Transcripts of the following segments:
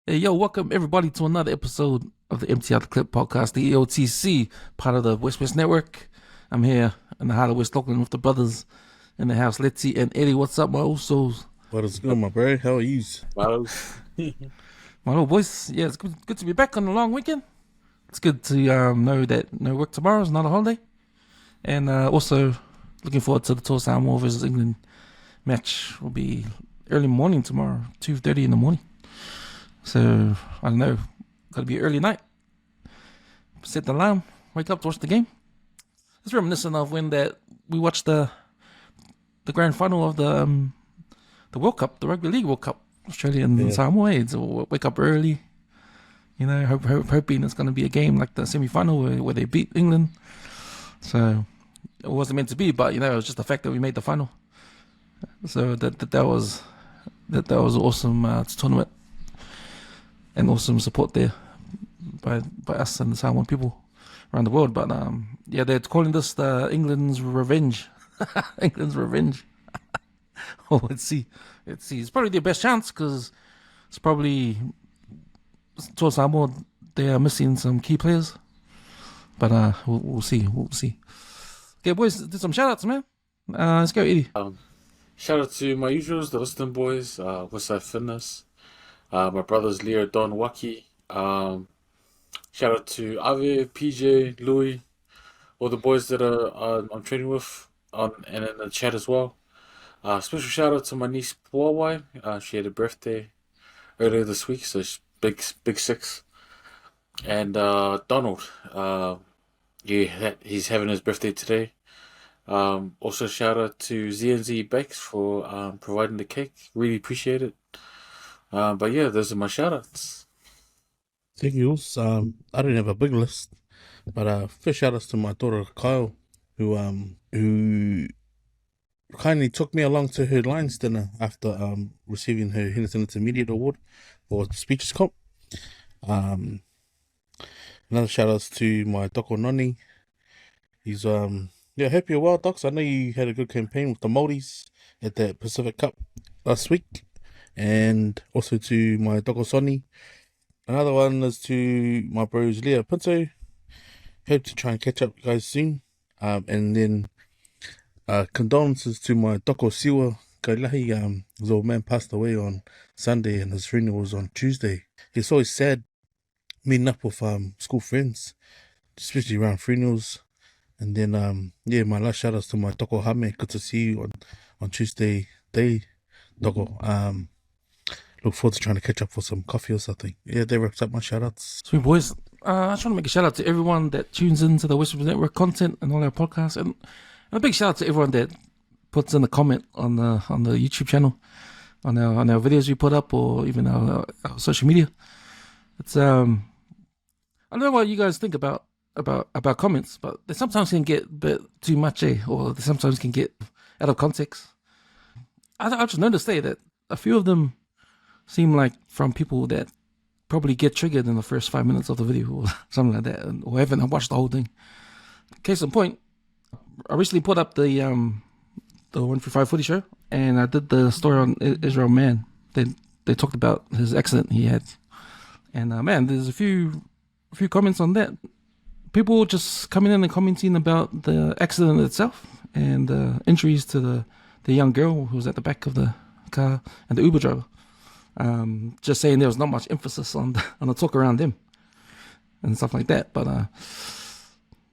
Hey, yo, welcome everybody to another episode of the Empty Out the Clip podcast, the EOTC, part of the WesWes Network. I'm here in the heart of West Auckland with the brothers in the house, Leti and Eddie. What's up, my usos? What is good, my bro? How are you? Miles. My little boys. Yeah, it's good to be back on the long weekend. It's good to know that no work tomorrow is not a holiday. And also looking forward to the Samoa versus England match. Will be early morning tomorrow, 2:30 in the morning. So, I don't know, gotta be early night. Set the alarm, wake up to watch the game. It's reminiscent of when that we watched the grand final of the World Cup, the Rugby League World Cup, Australia and Samoa. So wake up early, you know, hoping it's gonna be a game like the semi-final where they beat England. So it wasn't meant to be, but you know, it was just the fact that we made the final. So that was awesome tournament. And awesome support there by us and the Samoan people around the world. But yeah, they're calling this the England's revenge. England's revenge. Oh, let's see. It's probably their best chance because it's probably to Samoa they are missing some key players. But we'll see. Okay, boys, did some shout outs, man. Let's go, Eddie. Shout out to my usuals, the Liston boys, Westside Fitness. My brothers Leo, Don, Waki. Shout out to Ave, PJ, Louis, all the boys that I'm training with and in the chat as well. Special shout out to my niece Puawai. She had a birthday earlier this week, so she's big 6. And Donald, he's having his birthday today. Also shout out to ZNZ Bakes for providing the cake. Really appreciate it. But yeah, those are my shoutouts. Thank you. I didn't have a big list, but first shoutouts to my daughter Kyle, who kindly took me along to her Lions dinner after receiving her Henderson Intermediate Award for speeches comp. Another shoutouts to my Doko Noni. He's hope you're well, Docs. I know you had a good campaign with the Māoris at the Pacific Cup last week. And also to my Doko Soni. Another one is to my bros Leo Pinto. Hope to try and catch up guys soon. And then condolences to my Doko Siwa Kailahi. His old man passed away on Sunday and his funeral was on Tuesday. It's always sad meeting up with school friends, especially around funerals. And then my last shout outs to my Doko Hame. Good to see you on Tuesday day, Doko. Look forward to trying to catch up for some coffee or something. Yeah, that wraps up my shout-outs. Sweet boys. I just want to make a shout-out to everyone that tunes into the WesWes Network content and all our podcasts. And a big shout-out to everyone that puts in a comment on the YouTube channel, on our videos we put up, or even our social media. It's I don't know what you guys think about comments, but they sometimes can get a bit too much, or they sometimes can get out of context. I just noticed that a few of them seem like from people that probably get triggered in the first 5 minutes of the video or something like that, or haven't watched the whole thing. Case in point, I recently put up the 135 footy show, and I did the story on Israel Man. They talked about his accident he had, and man, there's a few comments on that. People just coming in and commenting about the accident itself and the injuries to the young girl who was at the back of the car and the Uber driver. Just saying there was not much emphasis on the talk around them and stuff like that. But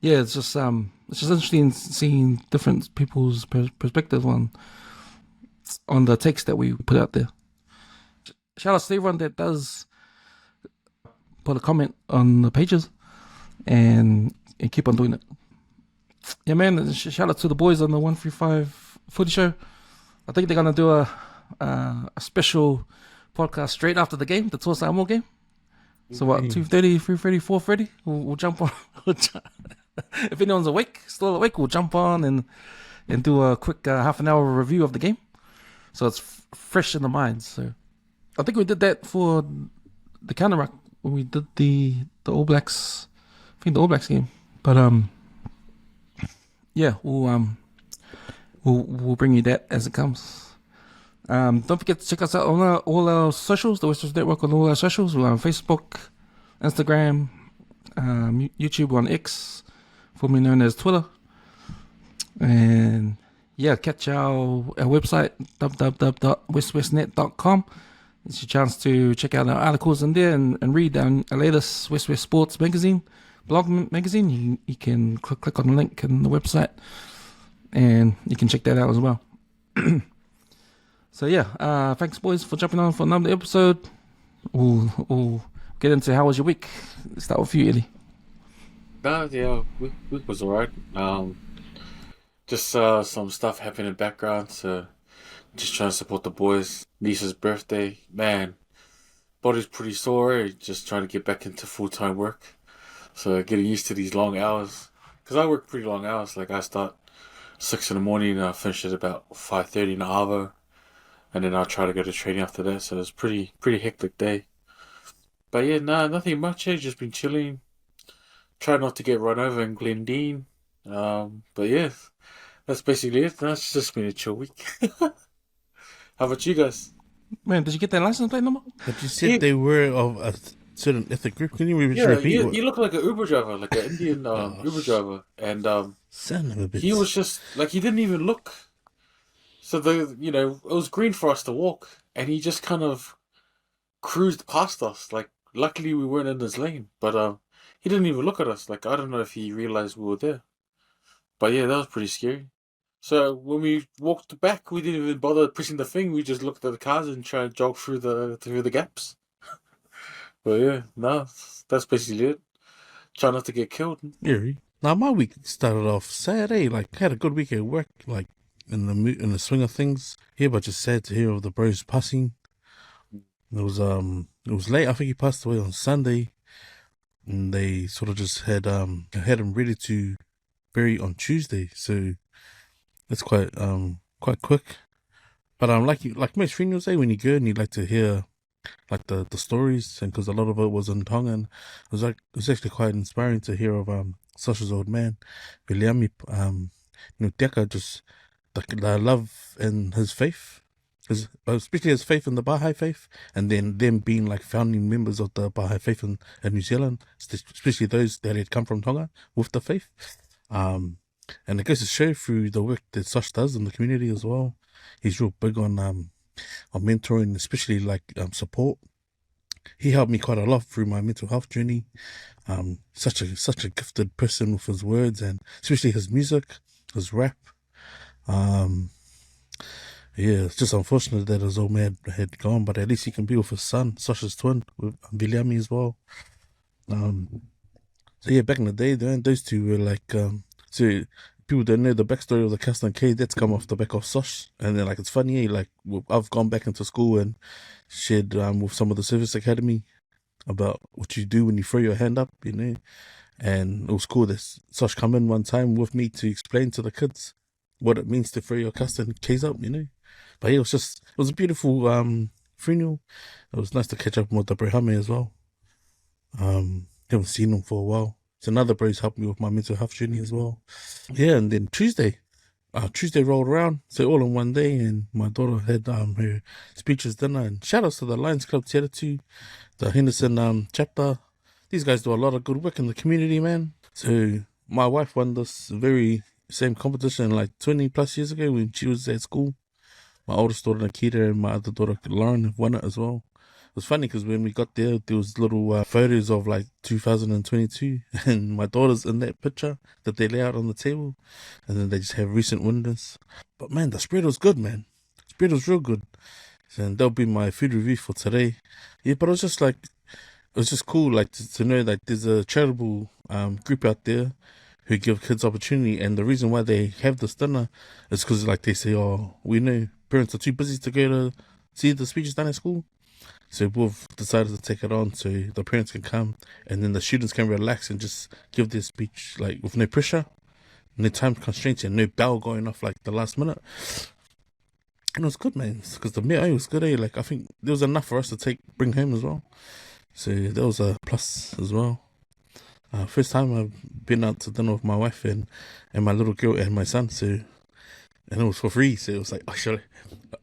yeah, it's just interesting seeing different people's perspective on the takes that we put out there. Shout out to everyone that does put a comment on the pages and keep on doing it. Yeah, man. Shout out to the boys on the 135 footy show. I think they're gonna do a special podcast straight after the game, the Samoa game. So what, 2:30, 3:30, 4:30? We'll jump on. If anyone's still awake, we'll jump on and do a quick half an hour review of the game. So it's fresh in the mind. So I think we did that for the counter ruck when we did the All Blacks. I think the All Blacks game. But yeah, we'll bring you that as it comes. Don't forget to check us out on all our socials, the WesWes Network on all our socials. We're on Facebook, Instagram, YouTube, on X, formerly known as Twitter. And yeah, catch our website, www.weswesnet.com. It's your chance to check out our articles in there and read our latest WesWes Sports magazine, blog magazine. You can click on the link in the website and you can check that out as well. So yeah, thanks boys for jumping on for another episode. We'll get into how was your week. Let's start with you, Eddie. Yeah, week was alright. Just some stuff happened in the background, so just trying to support the boys. Niece's birthday, man, body's pretty sore. Just trying to get back into full-time work, so getting used to these long hours. Cause I work pretty long hours. Like I start 6 in the morning and I finish at about 5:30 in the hour. And then I'll try to go to training after that, so it's pretty hectic day. But yeah, nothing much. Just been chilling. Try not to get run over in Glendine. But yeah, that's basically it. That's just been a chill week. How about you guys? Man, did you get that license plate number? But you said they were of a certain ethnic group. Can you repeat? You look like an Uber driver, like an Indian Uber driver. And son of a bitch. he was just like, he didn't even look. So it was green for us to walk, and he just kind of cruised past us. Like, luckily we weren't in his lane, but he didn't even look at us. Like, I don't know if he realized we were there. But yeah, that was pretty scary. So when we walked back, we didn't even bother pressing the thing. We just looked at the cars and tried to jog through the gaps. But yeah, that's basically it. Try not to get killed. Eerie. Now my week started off sad. Like, had a good week at work. Like, in the swing of things. Yeah, but just sad to hear of the bros passing. It was late. I think he passed away on Sunday, and they sort of just had him ready to bury on Tuesday. So that's quite quick. But like most funerals, when you go and you like to hear like the stories, and because a lot of it was in Tongan, it was actually quite inspiring to hear of Sasha's old man, Viliami, Teka, just the love and his faith, especially his faith in the Bahai faith, and then them being like founding members of the Bahai faith in New Zealand, especially those that had come from Tonga with the faith. And it goes to show through the work that Sash does in the community as well. He's real big on mentoring, especially like support. He helped me quite a lot through my mental health journey. Such a gifted person with his words, and especially his music, his rap. Yeah, it's just unfortunate that his old man had gone, but at least he can be with his son, Sasha's twin, with Viliami as well. So yeah, back in the day, those two were like, so people don't know the backstory of the Castle and K, that's come off the back of Sash. And then like, it's funny, like I've gone back into school and shared with some of the service academy about what you do when you throw your hand up, and it was cool that Sash come in one time with me to explain to the kids what it means to throw your Castle and K's up, But yeah, it was a beautiful funeral. It was nice to catch up with the Brehame as well. Haven't seen him for a while. So another bro's helped me with my mental health journey as well. Yeah, and then Tuesday rolled around, so all in one day, and my daughter had her speeches dinner. And shout outs to the Lions Club Te Aratu, the Henderson chapter. These guys do a lot of good work in the community, man. So my wife won this very same competition like 20 plus years ago when she was at school. My oldest daughter Nikita and my other daughter Lauren have won it as well. It was funny because when we got there was little photos of like 2022, and my daughter's in that picture that they lay out on the table, and then they just have recent winners. But man, the spread was good, man. The spread was real good. And that'll be my food review for today. Yeah, but it was just cool, like to know that there's a charitable group out there who give kids opportunity, and the reason why they have this dinner is because like they say, oh, we know parents are too busy to go to see the speeches done at school. So we've decided to take it on so the parents can come, and then the students can relax and just give their speech like with no pressure, no time constraints, and no bell going off like the last minute. And it was good, man, because the meal was good. Like I think there was enough for us to bring home as well. So that was a plus as well. First time I've been out to dinner with my wife and my little girl and my son. So, and it was for free. So it was like,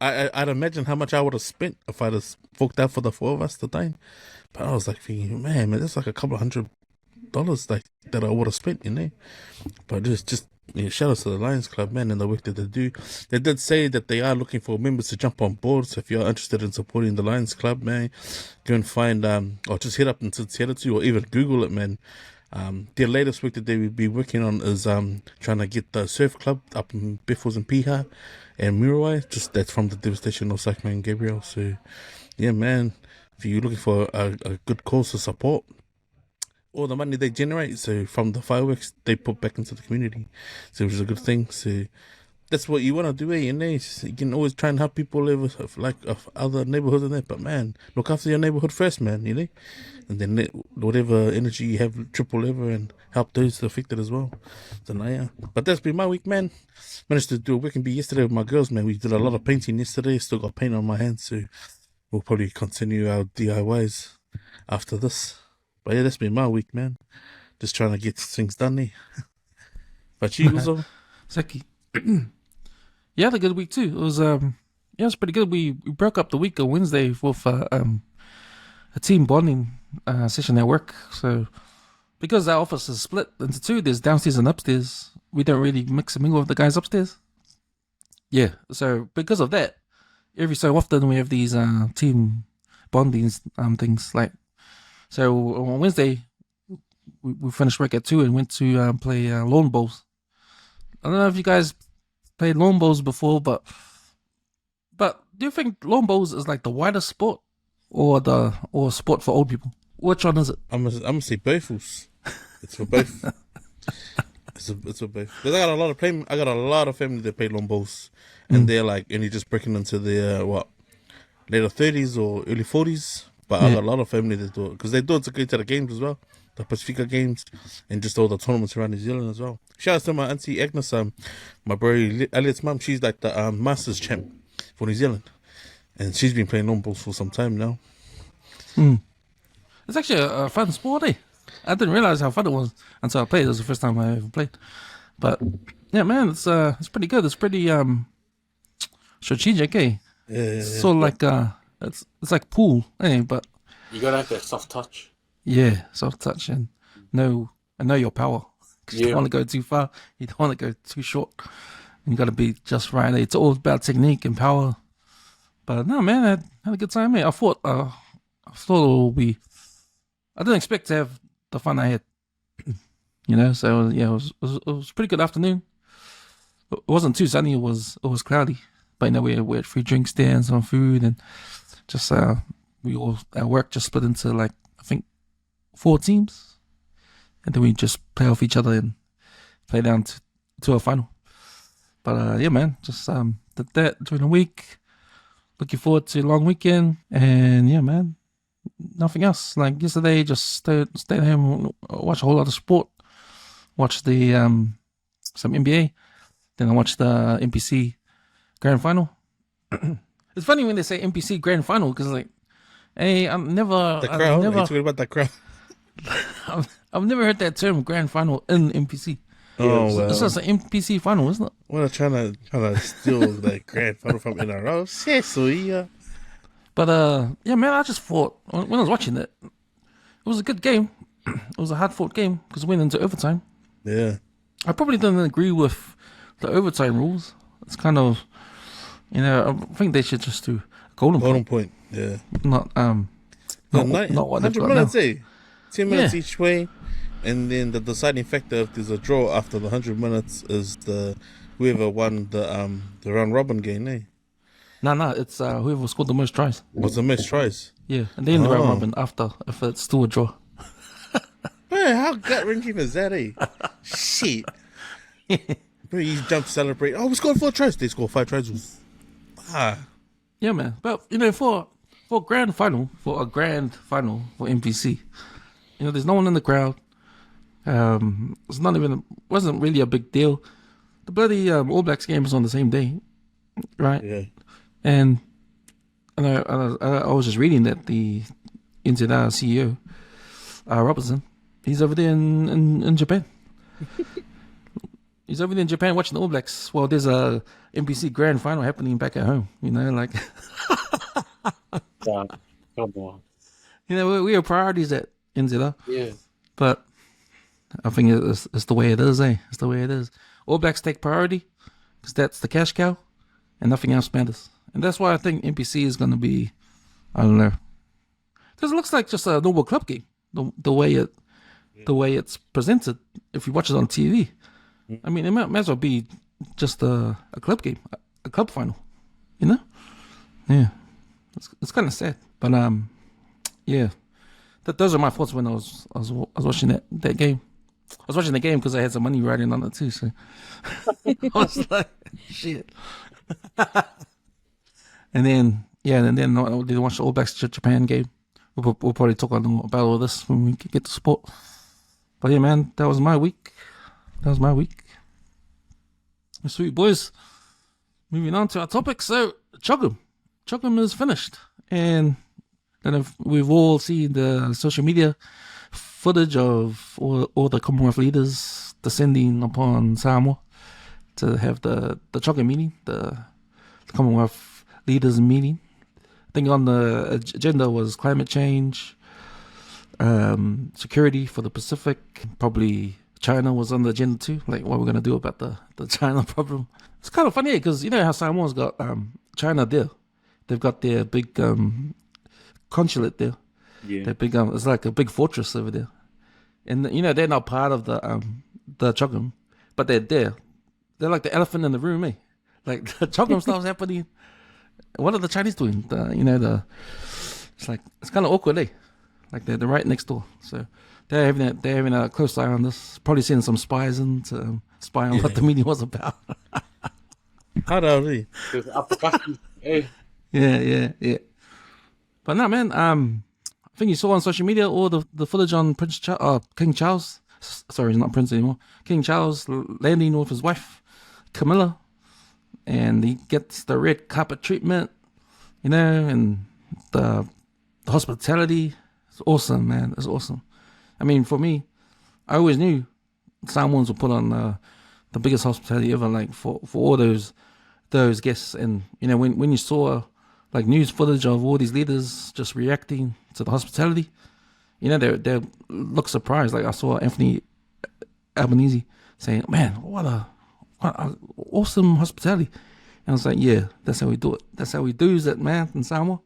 I'd imagine how much I would have spent if I'd have forked out for the four of us to dine. But I was like thinking, man, that's like a couple of $100 like that I would have spent, But just shout out to the Lions Club, man, and the work that they do. They did say that they are looking for members to jump on board. So if you're interested in supporting the Lions Club, man, go and find or just head up and tell it to you, or even Google it, man. Their latest work that they will be working on is trying to get the surf club up in Biffles and Piha and Muriwai. Just that's from the devastation of Cyclone Gabriel. So yeah, man, if you're looking for a good cause to support, all the money they generate, so from the fireworks, they put back into the community, so which is a good thing. So that's what you want to do, You can always try and help people live of other neighborhoods and that, but man, look after your neighborhood first, man, and then let whatever energy you have triple over and help those affected as well. So yeah, but that's been my week, man. Managed to do a work and be yesterday with my girls, man. We did a lot of painting yesterday. Still got paint on my hands, so we'll probably continue our DIYs after this. But yeah, that's been my week, man. Just trying to get things done, But you also? Seki. Yeah, had a good week too. It was it was pretty good. We broke up the week on Wednesday with a team bonding session at work. So because our office is split into two, there's downstairs and upstairs. We don't really mix and mingle with the guys upstairs. Yeah, so because of that, every so often we have these team bonding things like. So on Wednesday, we finished work at 2 and went to play lawn bowls. I don't know if you guys played lawn bowls before, but do you think lawn bowls is like the widest sport or sport for old people? Which one is it? I'm gonna say both. It's for both. it's for both. Because I got a lot of family that play lawn bowls, and they're like only just breaking into their later 30s or early 40s. But I got a lot of family that do it because they do it to go to the games as well, the Pacifica games, and just all the tournaments around New Zealand as well. Shout out to my auntie Agnes, my bro Elliot's mum. She's like the Masters champ for New Zealand, and she's been playing lawn bowls for some time now. It's actually a fun sport, I didn't realize how fun it was until I played. It was the first time I ever played. But yeah, man, it's pretty good. It's pretty strategic, Yeah. Sort of like it's like pool, but You gotta have that soft touch. yeah, soft touch and know your power. Because you don't want to go too far, you don't want to go too short. And you got to be just right. It's all about technique and power. But no, man, I had a good time, I thought it would be. I didn't expect to have the fun I had. So yeah, it was a pretty good afternoon. It wasn't too sunny. It was cloudy. But we had free drinks there and some food, and just we all at work just split into like I think 4 teams, and then we just play off each other and play down to a final. But yeah, man, just did that during the week. Looking forward to a long weekend, and yeah, man, nothing else. Like yesterday, just stayed at home, watch a whole lot of sport, watch the some NBA, then I watched the NPC Grand Final. It's funny when they say NPC Grand Final because like, hey, I've never talking about the crowd. I've never heard that term Grand Final in NPC. Oh well, it's just an NPC final, isn't it? Well, trying to steal the Grand Final from NRL. So yeah. But yeah, man, I just thought when I was watching it was a good game. It was a hard fought game because it went into overtime. Yeah. I probably didn't agree with the overtime rules. It's kind of, I think they should just do a golden point. Yeah. Not what they've got minutes, now. 10 minutes each way, and then the deciding factor if there's a draw after the 100 minutes is whoever won the round robin game, No, it's whoever scored the most tries. What's the most tries? Yeah, and then the round robin after if it's still a draw. Man, how gut wrenching is that, Shit. Bro, you jump to celebrate. Oh, we scored 4 tries. They scored 5 tries. Yeah, man. But for a grand final for NPC, there's no one in the crowd. It's wasn't really a big deal. The bloody All Blacks game was on the same day, right? Yeah. And I was just reading that the NZ CEO, Robertson, he's over there in Japan. He's over there in Japan watching the All Blacks. Well, there's a NBC Grand Final happening back at home. You know, like Yeah, come on. you know, we have priorities at NZR, Yeah. but I think it's the way it is, eh? It's the way it is. All Blacks take priority because that's the cash cow, and nothing else matters. And that's why I think NPC is going to be, I don't know, because it looks like just a normal club game. The way it's presented, if you watch it on TV, I mean, it might as well be just a club game, a club final, you know? Yeah, it's kind of sad, but yeah, those are my thoughts when I was watching that game. I was watching the game because I had some money riding on it too, so I was like, shit. And then I did watch the All Blacks Japan game. We'll probably talk about all this when we get to sport. But yeah, man, that was my week. Sweet boys. Moving on to our topic. So CHOGM is finished, and we've all seen the social media footage of all the Commonwealth leaders descending upon Samoa to have the CHOGM meeting, the Commonwealth leaders meeting. I think on the agenda was climate change, security for the Pacific. Probably China was on the agenda too, like what we're going to do about the China problem. It's kind of funny because you know how Samoa's got China there. They've got their big consulate there. Yeah. That big it's like a big fortress over there. And you know they're not part of the CHOGM, but they're there. They're like the elephant in the room, eh? Like the CHOGM stuff's happening. What are the Chinese doing? It's kind of awkward, eh? Like they're right next door. So they're having a close eye on this. Probably sending some spies in to spy on what the meeting was about. Harari. Hey. Yeah. But no, man. I think you saw on social media all the footage on King Charles. Sorry, he's not Prince anymore. King Charles landing with his wife, Camilla, and he gets the red carpet treatment, you know, and the hospitality. It's awesome, man. It's awesome. I mean, for me, I always knew Samoans would put on the biggest hospitality ever, like for all those guests. And you know, when you saw like news footage of all these leaders just reacting to the hospitality, you know, they look surprised. Like I saw Anthony Albanese saying, "Man, what a awesome hospitality." And I was like, "Yeah, that's how we do it. That's how we do it, man, in Samoa."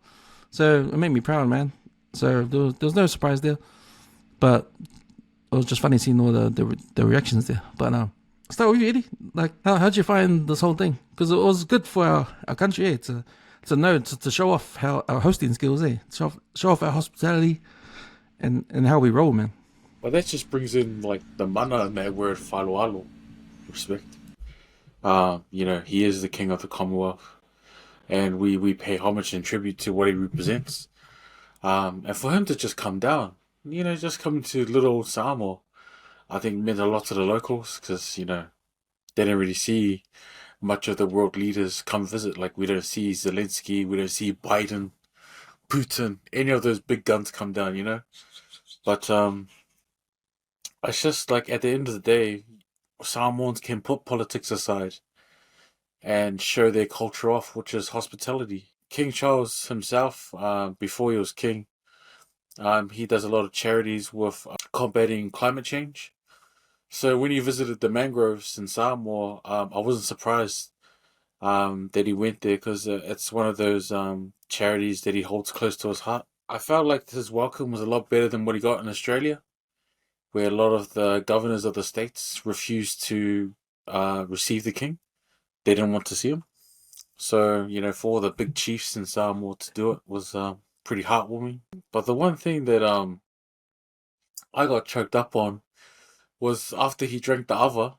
So it made me proud, man. So there was no surprise there, but it was just funny seeing all the reactions there. But start with you, Eddie. Like, how'd you find this whole thing? Because it was good for our country, eh? To show off how our hosting skills, eh? Show off our hospitality and how we roll, man. Well, that just brings in like the mana in that word whaloalo, respect. You know, he is the king of the Commonwealth, and we pay homage and tribute to what he represents. And for him to just come down, you know, just come to little old Samoa, I think meant a lot to the locals because, you know, they didn't really see much of the world leaders come visit. Like, we don't see Zelensky, we don't see Biden, Putin, any of those big guns come down, you know? But it's just like at the end of the day, Samoans can put politics aside and show their culture off, which is hospitality. King Charles himself, before he was king, he does a lot of charities with combating climate change. So when he visited the mangroves in Samoa, I wasn't surprised that he went there because it's one of those charities that he holds close to his heart. I felt like his welcome was a lot better than what he got in Australia, where a lot of the governors of the states refused to receive the king. They didn't want to see him. So, you know, for all the big chiefs in Samoa to do it was pretty heartwarming. But the one thing that I got choked up on was after he drank the ava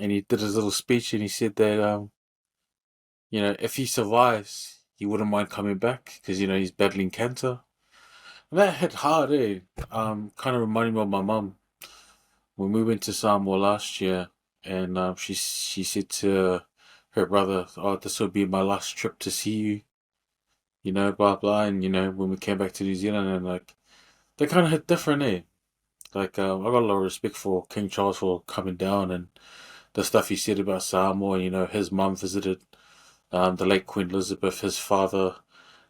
and he did his little speech and he said that, you know, if he survives, he wouldn't mind coming back because, you know, he's battling cancer. And that hit hard, eh? Kind of reminded me of my mum when we went to Samoa last year, and she said to her brother, "Oh, this will be my last trip to see you," you know, blah blah. And you know, when we came back to New Zealand, and like they kind of hit different, eh? Like I got a lot of respect for King Charles for coming down and the stuff he said about Samoa. You know, his mum visited the late Queen Elizabeth. His father,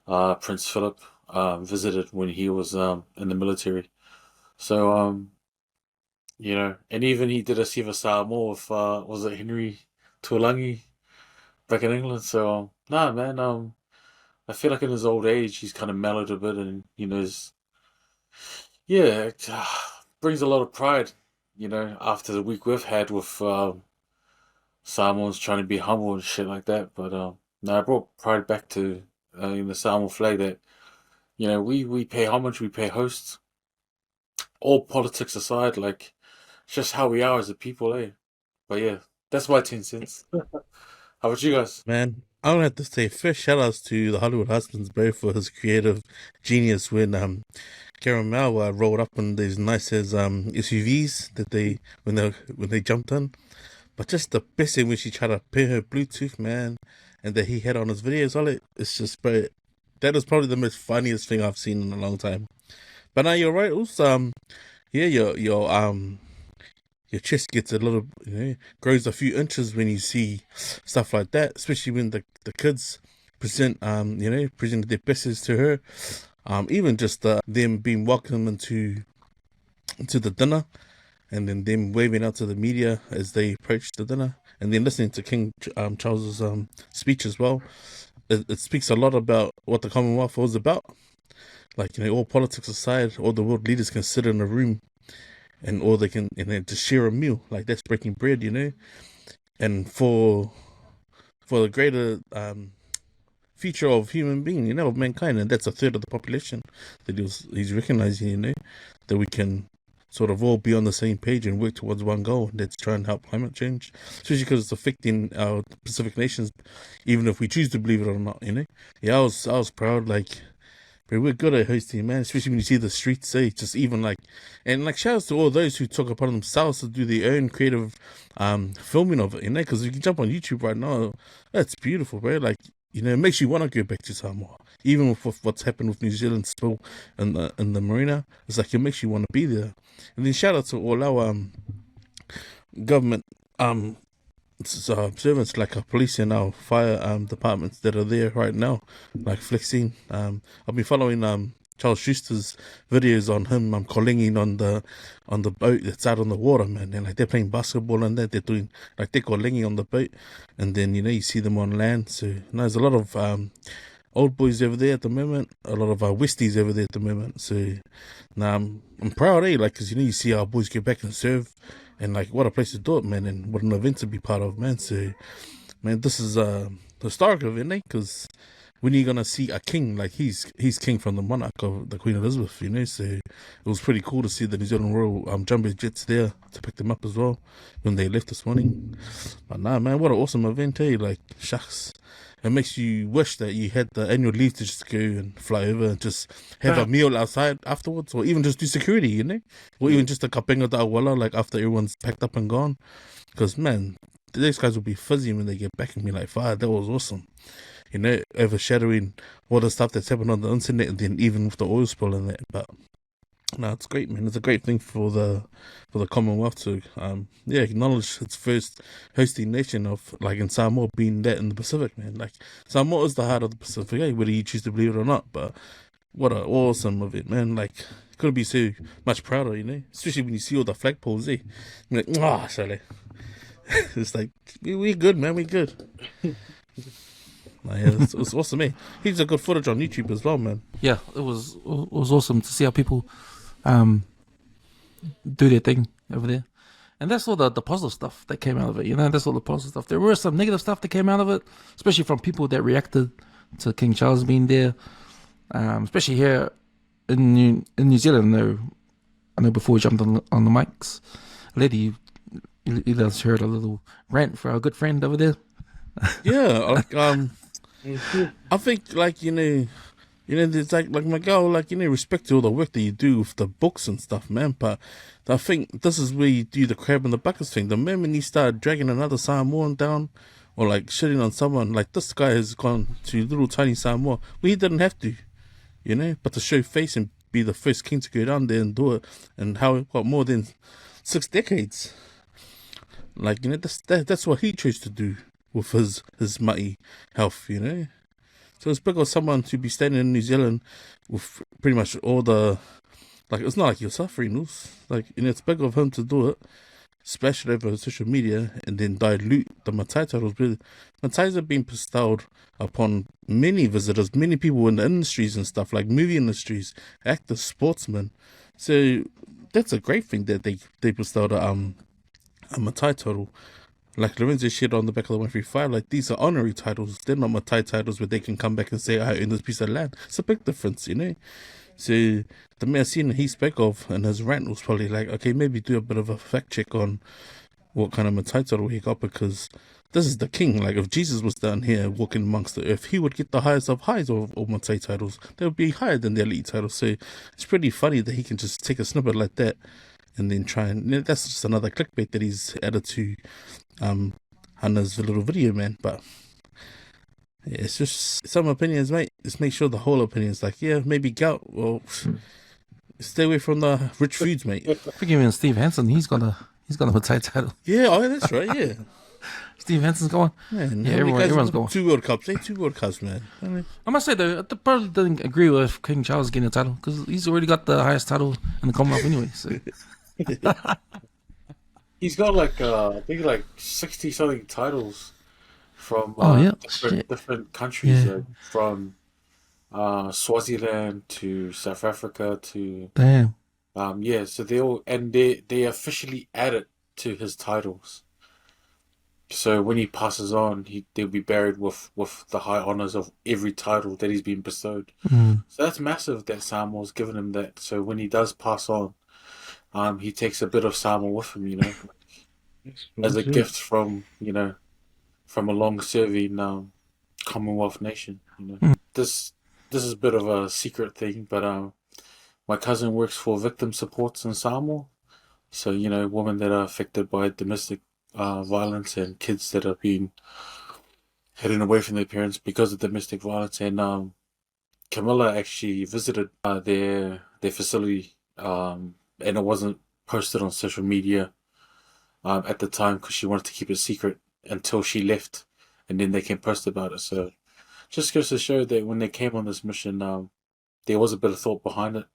Prince Philip, visited when he was in the military. So, you know, and even he did a Siva Samoa with, was it Henry Tuolangi back in England? So, nah, man, I feel like in his old age, he's kind of mellowed a bit and, you know, it brings a lot of pride, you know, after the week we've had with Samoans trying to be humble and shit like that. But, no, I brought pride back to in the Samoan flag that, you know, we pay homage, we pay hosts, all politics aside, like, it's just how we are as a people, eh? But yeah, that's my 10 cents. How about you guys? Man, I'm gonna have to say first shout outs to the Hollywood Husbands, bro, for his creative genius when Caramel rolled up in these nice as SUVs that when they jumped in. But just the best thing when she tried to pair her Bluetooth, man, and that he had on his videos on it, it's just, bro, that is probably the most funniest thing I've seen in a long time. But now you're right, also, yeah, your chest gets a little, you know, grows a few inches when you see stuff like that, especially when the kids present their besties to her. Even just them being welcomed into the dinner, and then them waving out to the media as they approach the dinner, and then listening to King Charles's speech as well. It speaks a lot about what the Commonwealth was about. Like, you know, all politics aside, all the world leaders can sit in a room and all they can, and then just share a meal. Like, that's breaking bread, you know. And for the greater future of human being, you know, of mankind, and that's a third of the population that he's recognizing, you know, that we can sort of all be on the same page and work towards one goal. That's try and help climate change, especially because it's affecting our Pacific nations, even if we choose to believe it or not, you know. Yeah, I was proud, like, but we're good at hosting, man, especially when you see the streets, say, just even like, and like, shout outs to all those who took upon themselves to do their own creative filming of it, you know, because you can jump on YouTube right now, that's beautiful, bro. Like, you know, it makes you want to go back to Samoa, even with what's happened with New Zealand spill in the marina. It's like, it makes you want to be there. And then shout out to all our government servants, like our police and our fire departments that are there right now, like flexing. I've been following Charles Schuster's videos on him collinging on the boat that's out on the water, man. And like, they're playing basketball and that they're doing, like, they're collinging on the boat, and then, you know, you see them on land. So, you know, there's a lot of old boys over there at the moment, a lot of Westies over there at the moment. So now I'm proud, like, because, you know, you see our boys get back and serve, and like, what a place to do it, man, and what an event to be part of, man. So, man, this is a historic event, because when you're gonna see a king, like, he's king from the monarch of the Queen Elizabeth, you know. So it was pretty cool to see the New Zealand Royal Jumbo Jets there to pick them up as well when they left this morning. But nah, man, what an awesome event, eh? Like, shucks. It makes you wish that you had the annual leave to just go and fly over and just have a meal outside afterwards, or even just do security, you know, or even just a kapenga da awala, like, after everyone's packed up and gone. Because, man, these guys will be fuzzy when they get back and be like, "Fire, that was awesome," you know, overshadowing all the stuff that's happened on the internet, and then even with the oil spill and that. But no, it's great, man. It's a great thing for the Commonwealth to acknowledge its first hosting nation of, like, in Samoa being that in the Pacific, man. Like, Samoa is the heart of the Pacific, whether you choose to believe it or not. But what an awesome event, man. Like, couldn't be so much prouder, you know, especially when you see all the flagpoles, eh? You're like, Charlie. It's like, we good, man. We good. Yeah, it's awesome, eh? He's a good footage on YouTube as well, man. Yeah, it was awesome to see how people do their thing over there. And that's all the positive stuff that came out of it, you know. That's all the positive stuff. There were some negative stuff that came out of it, especially from people that reacted to King Charles being there, especially here in New Zealand. Though, I know before we jumped on the mics, Leti, you guys heard a little rant for our good friend over there. Yeah, like, I think, like, you know, there's like my girl, like, you know, respect to all the work that you do with the books and stuff, man. But I think this is where you do the crab in the bucket thing. The moment you start dragging another Samoan down, or like shitting on someone, like, this guy has gone to little tiny Samoa, well, he didn't have to, you know, but to show face and be the first king to go down there and do it, and how, what, more than 6 decades. Like, that's what he chose to do with his mighty health, So it's big of someone to be standing in New Zealand with pretty much all the, like, it's not like you're suffering, like, it's big of him to do it, splash it over social media, and then dilute the Matai titles. Matais have been bestowed upon many visitors, many people in the industries and stuff, like movie industries, actors, sportsmen. So that's a great thing that they bestowed a Matai title. Like Lorenzo shared on the back of the 135, like, these are honorary titles. They're not Matai titles where they can come back and say, I own this piece of land. It's a big difference, So the mayor scene he spoke of in his rant was probably like, okay, maybe do a bit of a fact check on what kind of Matai title he got, because this is the king. Like, if Jesus was down here walking amongst the earth, he would get the highest of highs of Matai titles. They would be higher than the elite titles. So it's pretty funny that he can just take a snippet like that and then try and, that's just another clickbait that he's added to Hannah's little video, man. But yeah, it's just some opinions, mate. Just make sure the whole opinion is like, yeah, maybe gout. Well, stay away from the rich foods, mate. Forgive me, Steve Hansen. He's got a Matai title. Yeah, oh, that's right. Yeah, Steve Hansen's going. Man, Yeah, everyone's going. 2 World Cups, 2 World Cups, man. I must say though, I probably didn't agree with King Charles getting a title because he's already got the highest title in the Commonwealth anyway. So. He's got like I think like 60 something titles from different countries, like, from Swaziland to South Africa to Damn. So they all, and they officially added to his titles. So when he passes on, they'll be buried with the high honors of every title that he's been bestowed. So that's massive that Samoa's given him that. So when he does pass on, he takes a bit of Samoa with him, as a gift from from a long-serving Commonwealth nation. This is a bit of a secret thing, but my cousin works for victim supports in Samoa. So women that are affected by domestic violence and kids that have been hidden away from their parents because of domestic violence. And Camilla actually visited their facility, and it wasn't posted on social media at the time because she wanted to keep it secret until she left, and then they can post about it. So just goes to show that when they came on this mission, there was a bit of thought behind it.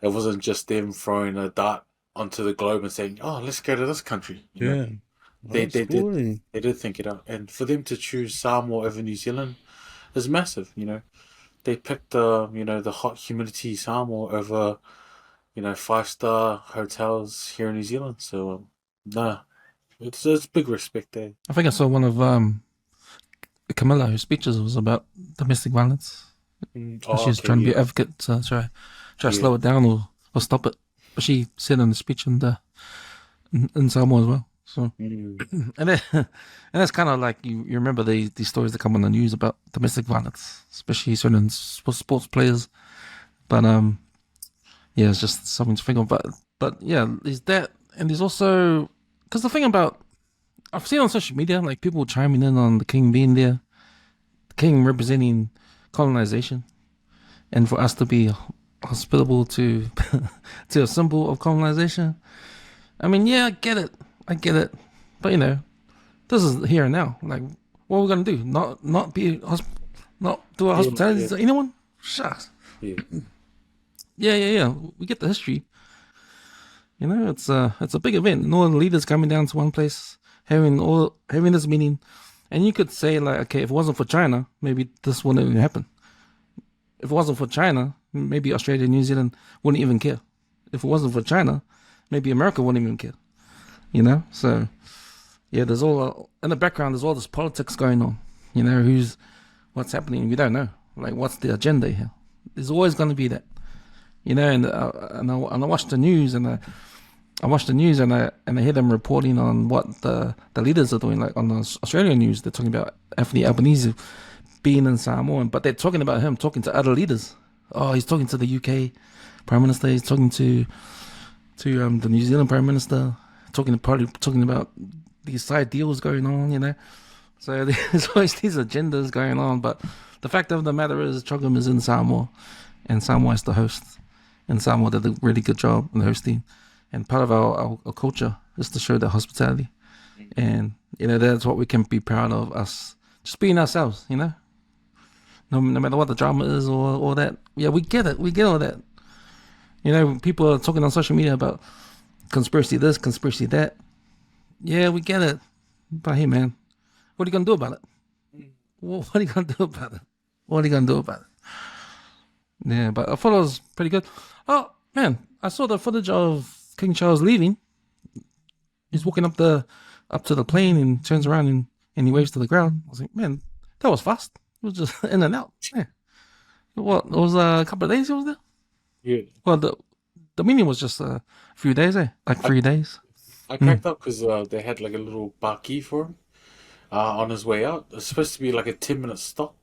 It wasn't just them throwing a dart onto the globe and saying, "Oh, let's go to this country." They did think it out, and for them to choose Samoa over New Zealand is massive. They picked the hot humidity Samoa over 5-star hotels here in New Zealand. So it's big respect there. I think I saw one of Camilla, whose speeches was about domestic violence. She's trying to be an advocate to try to slow it down or stop it. But she said in the speech in Samoa as well. So and that's kind of like you remember these stories that come on the news about domestic violence, especially certain sports players. But it's just something to think of. But yeah, there's that, and there's also because the thing about I've seen on social media like people chiming in on the king being there, the king representing colonization, and for us to be hospitable to a symbol of colonization. I mean, yeah, I get it, but this is here and now. Like, what are we gonna do? Not do a hospitality to anyone? Shucks. Yeah. We get the history. It's a big event, and all the leaders coming down to one place, having this meeting, and you could say like, okay, if it wasn't for China, maybe this wouldn't even happen. If it wasn't for China, maybe Australia and New Zealand wouldn't even care. If it wasn't for China, maybe America wouldn't even care. So yeah, there's all in the background. There's all this politics going on. What's happening? We don't know. Like, what's the agenda here? There's always going to be that. And I watch the news and I hear them reporting on what the leaders are doing. Like on the Australian news, they're talking about Anthony Albanese being in Samoa, but they're talking about him talking to other leaders. Oh, he's talking to the UK Prime Minister. He's talking to the New Zealand Prime Minister. Talking about these side deals going on. So there's always these agendas going on. But the fact of the matter is, CHOGM is in Samoa, and Samoa is the host. And Samoa did a really good job in hosting. And part of our culture is to show that hospitality. And, that's what we can be proud of, us just being ourselves, No matter what the drama is or all that. Yeah, we get it. We get all that. People are talking on social media about conspiracy this, conspiracy that. Yeah, we get it. But hey, man, what are you going to do about it? What are you going to do about it? What are you going to do about it? Yeah, but I thought it was pretty good. Oh, man, I saw the footage of King Charles leaving. He's walking up to the plane and turns around and he waves to the ground. I was like, man, that was fast. It was just in and out. Yeah. What, it was a couple of days he was there? Yeah. Well, the meeting was just a few days, Like 3 days. I cracked up because they had like a little barquee for him on his way out. It was supposed to be like a 10-minute stop.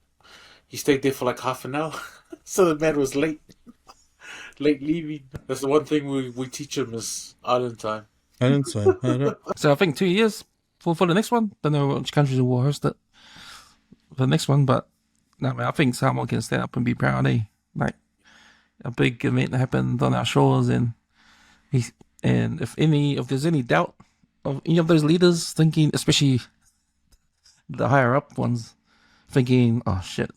He stayed there for like half an hour. So the man was late. Late leaving. That's the one thing we teach him is island time. Island time. So I think 2 years for the next one. Don't know which countries will host it for the next one, but no, man, I think Samoa can stand up and be proud. Like a big event happened on our shores, and if there's any doubt of any of those leaders thinking, especially the higher up ones, thinking, oh shit,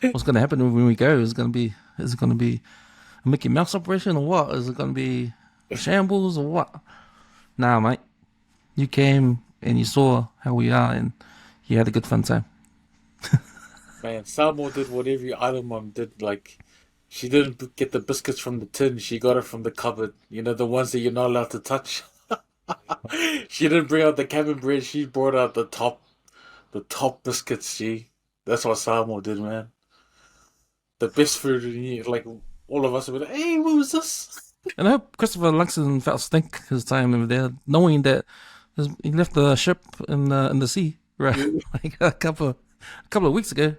what's going to happen when we go? Is it going to be a Mickey Mouse operation or what? Is it going to be shambles or what? Nah, mate. You came and you saw how we are, and you had a good fun time. Man, Samoa did what every island mom did. Like, she didn't get the biscuits from the tin. She got it from the cupboard. The ones that you're not allowed to touch. She didn't bring out the cabin bread. She brought out the top biscuits. That's what Samoa did, man. The best food. Like, all of us would be like, hey, what was this? And I hope Christopher Luxon felt stink his time over there, knowing that he left the ship in the sea, right? Like a couple of weeks ago,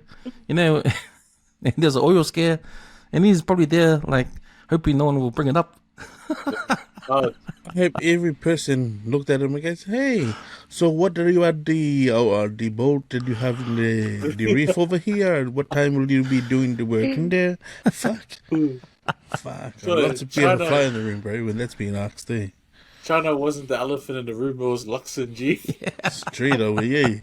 and there's an oil scare, and he's probably there, like, hoping no one will bring it up. I hope every person looked at him and goes, hey, so what do you at the boat that you have in the reef over here? What time will you be doing the work in there? Fuck. So lots of people fly in the room, bro, when that's being asked, eh? China wasn't the elephant in the room, it was Luxon, G. It's true, though, yeah.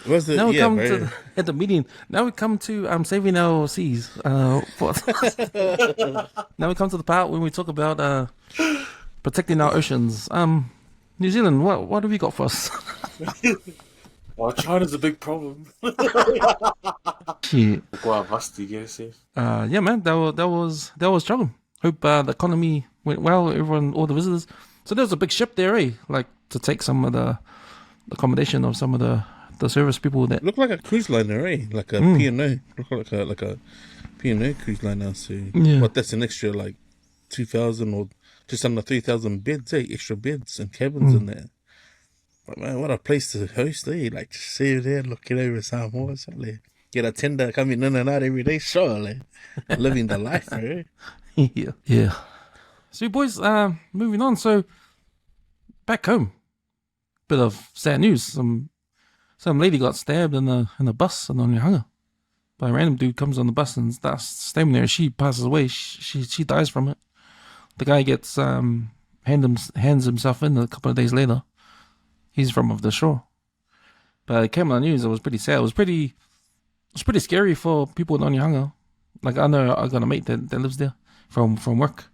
Now we come to at the meeting. Now we come to saving our seas. Now we come to the part when we talk about protecting our oceans. New Zealand, what have you got for us? Well, China's a big problem. Shit. Yeah, man, that was CHOGM. Hope the economy went well. Everyone, all the visitors. So there's a big ship there, like to take some of the accommodation of some of the service people that look like a cruise liner, like a P&O. Look like a P&O cruise liner. So that's an extra like 2,000 or just under 3,000 beds, extra beds and cabins in there. But man, what a place to host, like to sit there looking over Samoa, get a tender coming in and out every day, surely living the life, right? Yeah. So boys, moving on. So back home, bit of sad news. Some lady got stabbed in a bus in Onehunga by a random dude. Comes on the bus and starts stabbing her. She passes away. She dies from it. The guy gets hands himself in a couple of days later. He's from off the shore. But it came on the news. It was pretty sad. It was pretty scary for people in Onehunga. Like I got a mate that lives there from work,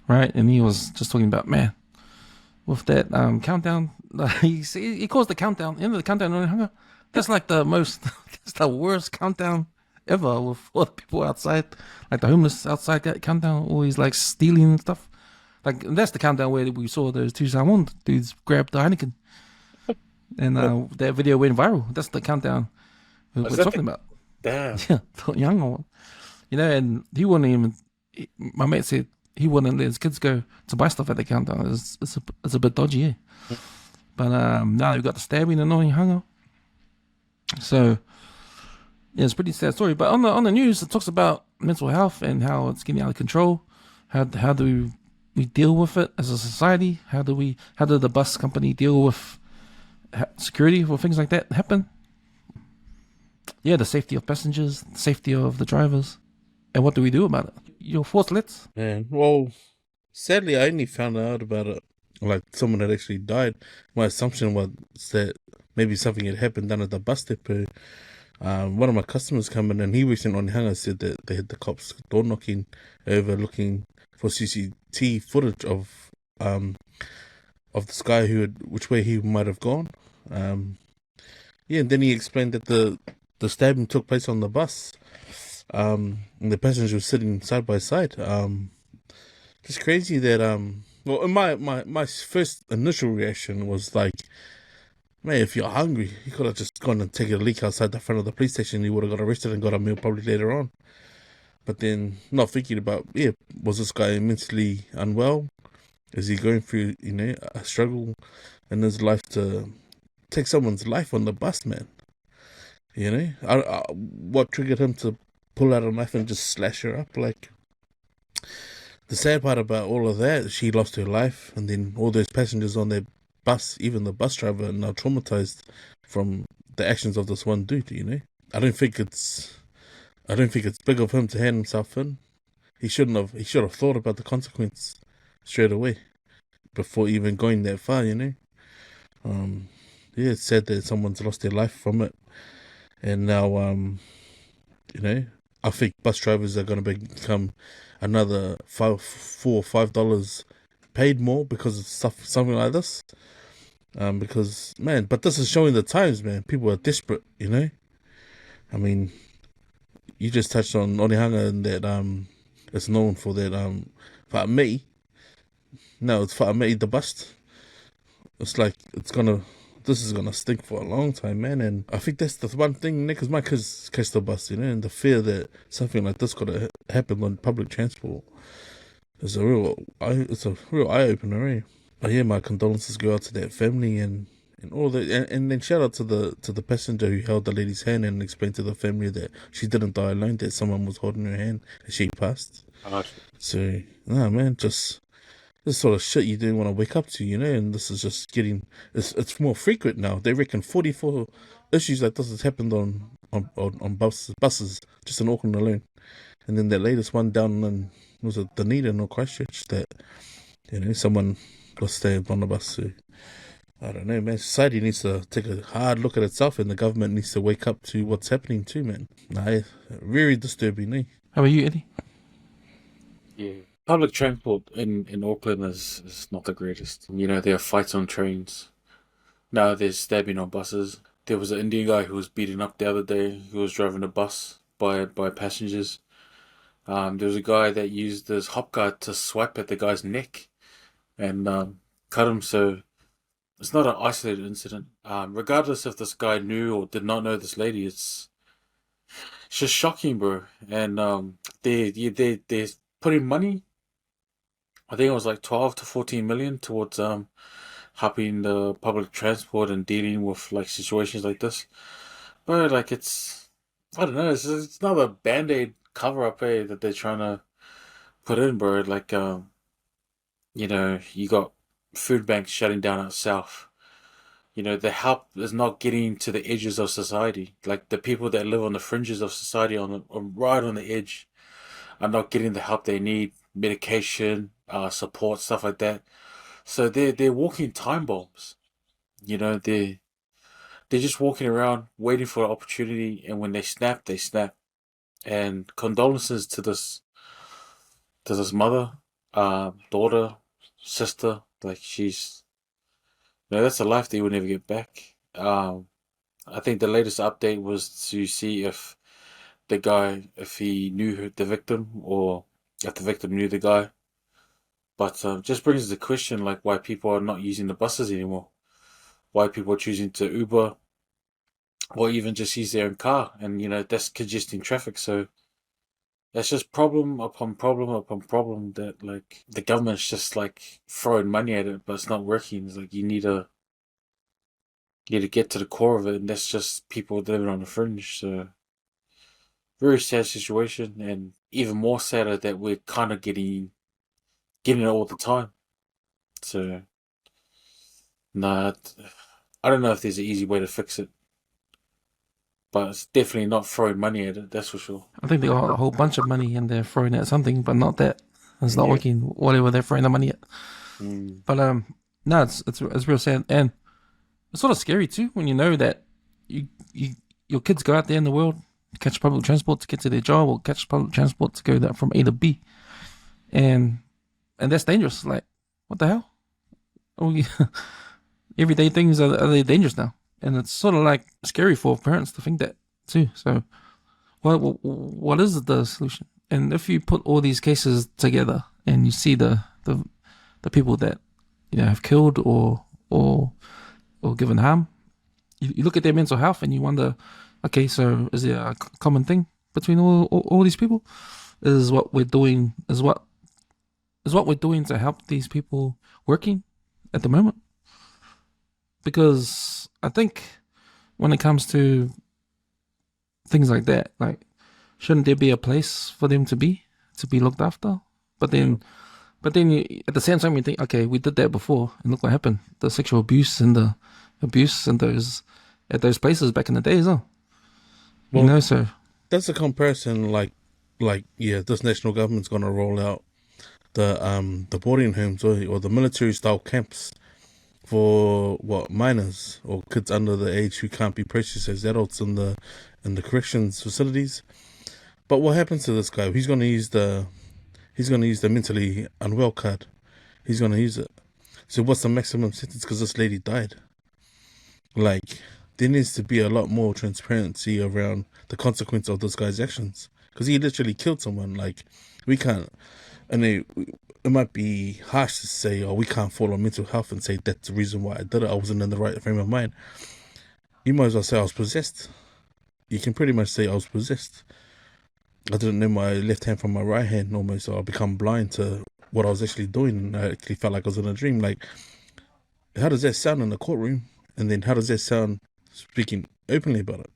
right? And he was just talking about, man, with that countdown. He calls the countdown, end of the countdown in Onehunga. That's like that's the worst countdown ever, with all the people outside, like the homeless outside that countdown, always like stealing and stuff. Like that's the countdown where we saw those two Samoan dudes grab the Heineken. And that video went viral. That's the countdown we're talking about. Damn. Yeah, the younger one. And he wouldn't even. My mate said he wouldn't let his kids go to buy stuff at the countdown. It's a bit dodgy, yeah. But now we've got the stabbing in Onehunga. So yeah, it's a pretty sad story. But on the news, it talks about mental health and how it's getting out of control. How do we deal with it as a society? How do the bus company deal with security when things like that happen? Yeah, the safety of passengers, the safety of the drivers, and what do we do about it? Your thoughts, Let's. Man, well, sadly, I only found out about it like someone had actually died. My assumption was that maybe something had happened down at the bus depot. One of my customers come in and he works in Onehunga, said that they had the cops door knocking over looking for CCTV footage of this guy which way he might have gone. Yeah, and then he explained that the stabbing took place on the bus. And the passengers were sitting side by side. It's crazy that well, my first initial reaction was like, man, if you're hungry, you could have just gone and taken a leak outside the front of the police station. You would have got arrested and got a meal probably later on. But then, not thinking about, was this guy mentally unwell? Is he going through, a struggle in his life to take someone's life on the bus, man? What triggered him to pull out a knife and just slash her up? Like, the sad part about all of that, she lost her life, and then all those passengers on their bus, even the bus driver, are now traumatized from the actions of this one dude. I don't think it's big of him to hand himself in. He should have thought about the consequence straight away before even going that far. It's sad that someone's lost their life from it, and now I think bus drivers are going to become another $4 or $5 paid more because of something like this. Because, man, but this is showing the times, man. People are desperate, I mean, you just touched on Onehunga and that it's known for that Whaamei. No, it's Whaamei the bust. It's like this is gonna stink for a long time, man. And I think that's the one thing, because my kids catch the bus, and the fear that something like this could have happened on public transport is a real eye opener, eh? But yeah, my condolences go out to that family and all that, and then shout out to the passenger who held the lady's hand and explained to the family that she didn't die alone, that someone was holding her hand as she passed. So, man, just this sort of shit you didn't want to wake up to, and this is just it's more frequent now. They reckon 44 issues like this has happened on buses just in Auckland alone. And then the latest one down in, was it Dunedin or Christchurch, that, someone got stabbed on the bus. So, I don't know, man. Society needs to take a hard look at itself, and the government needs to wake up to what's happening too, man. Very disturbing, eh? How about you, Eddie? Yeah. Public transport in Auckland is not the greatest. There are fights on trains. Now there's stabbing on buses. There was an Indian guy who was beaten up the other day who was driving a bus by passengers. There was a guy that used his hop guard to swipe at the guy's neck and cut him. So it's not an isolated incident. Regardless if this guy knew or did not know this lady, it's just shocking, bro. And they're putting money, I think it was like 12 to 14 million towards helping the public transport and dealing with like situations like this. But like I don't know, it's not a band-aid cover-up that they're trying to put in, bro. Like you got food banks shutting down out south. The help is not getting to the edges of society. Like the people that live on the fringes of society, right on the edge, are not getting the help they need, medication, support, stuff like that. So they're walking time bombs. They're just walking around waiting for an opportunity, and when they snap, they snap. And condolences to this mother, daughter, sister. Like that's a life that you will never get back. I think the latest update was to see if the guy, if he knew the victim or if the victim knew the guy. But just brings the question, like, why people are not using the buses anymore. Why people are choosing to Uber or even just use their own car. And, that's congesting traffic. So that's just problem upon problem upon problem that, like, the government's just, like, throwing money at it, but it's not working. It's like you need to get to the core of it, and that's just people living on the fringe. So very sad situation, and even more sadder that we're kind of getting it all the time. So, I don't know if there's an easy way to fix it, but it's definitely not throwing money at it, that's for sure. I think they got a whole bunch of money and they're throwing at something, but not that. It's not working, whatever they're throwing the money at. But No, it's real sad, and it's sort of scary too when you know that your kids go out there in the world, catch public transport to get to their job, or catch public transport to go from A to B, and that's dangerous. Like, what the hell? Oh, everyday things are they dangerous now, and it's sort of like scary for parents to think that too. So, what is the solution? And if you put all these cases together and you see the people that have killed or given harm, you look at their mental health and you wonder, okay, so is there a common thing between all these people? Is what we're doing to help these people working at the moment? Because I think when it comes to things like that, like, shouldn't there be a place for them to be looked after? But then at the same time you think, okay, we did that before, and look what happened: the sexual abuse and the abuse and at those places back in the days, huh? Well, So that's a comparison. Like this national government's gonna roll out the boarding homes or the military style camps for minors or kids under the age who can't be processed as adults in the corrections facilities. But what happens to this guy? He's gonna use the mentally unwell card. He's gonna use it. So what's the maximum sentence? Because this lady died. Like, there needs to be a lot more transparency around the consequence of this guy's actions, because he literally killed someone. Like, we can't, and it might be harsh to say, we can't fall on mental health and say that's the reason why I did it. I wasn't in the right frame of mind. You might as well say I was possessed. You can pretty much say I was possessed. I didn't know my left hand from my right hand almost, so I become blind to what I was actually doing, and I actually felt like I was in a dream. Like, how does that sound in the courtroom? And then how does that sound speaking openly about it?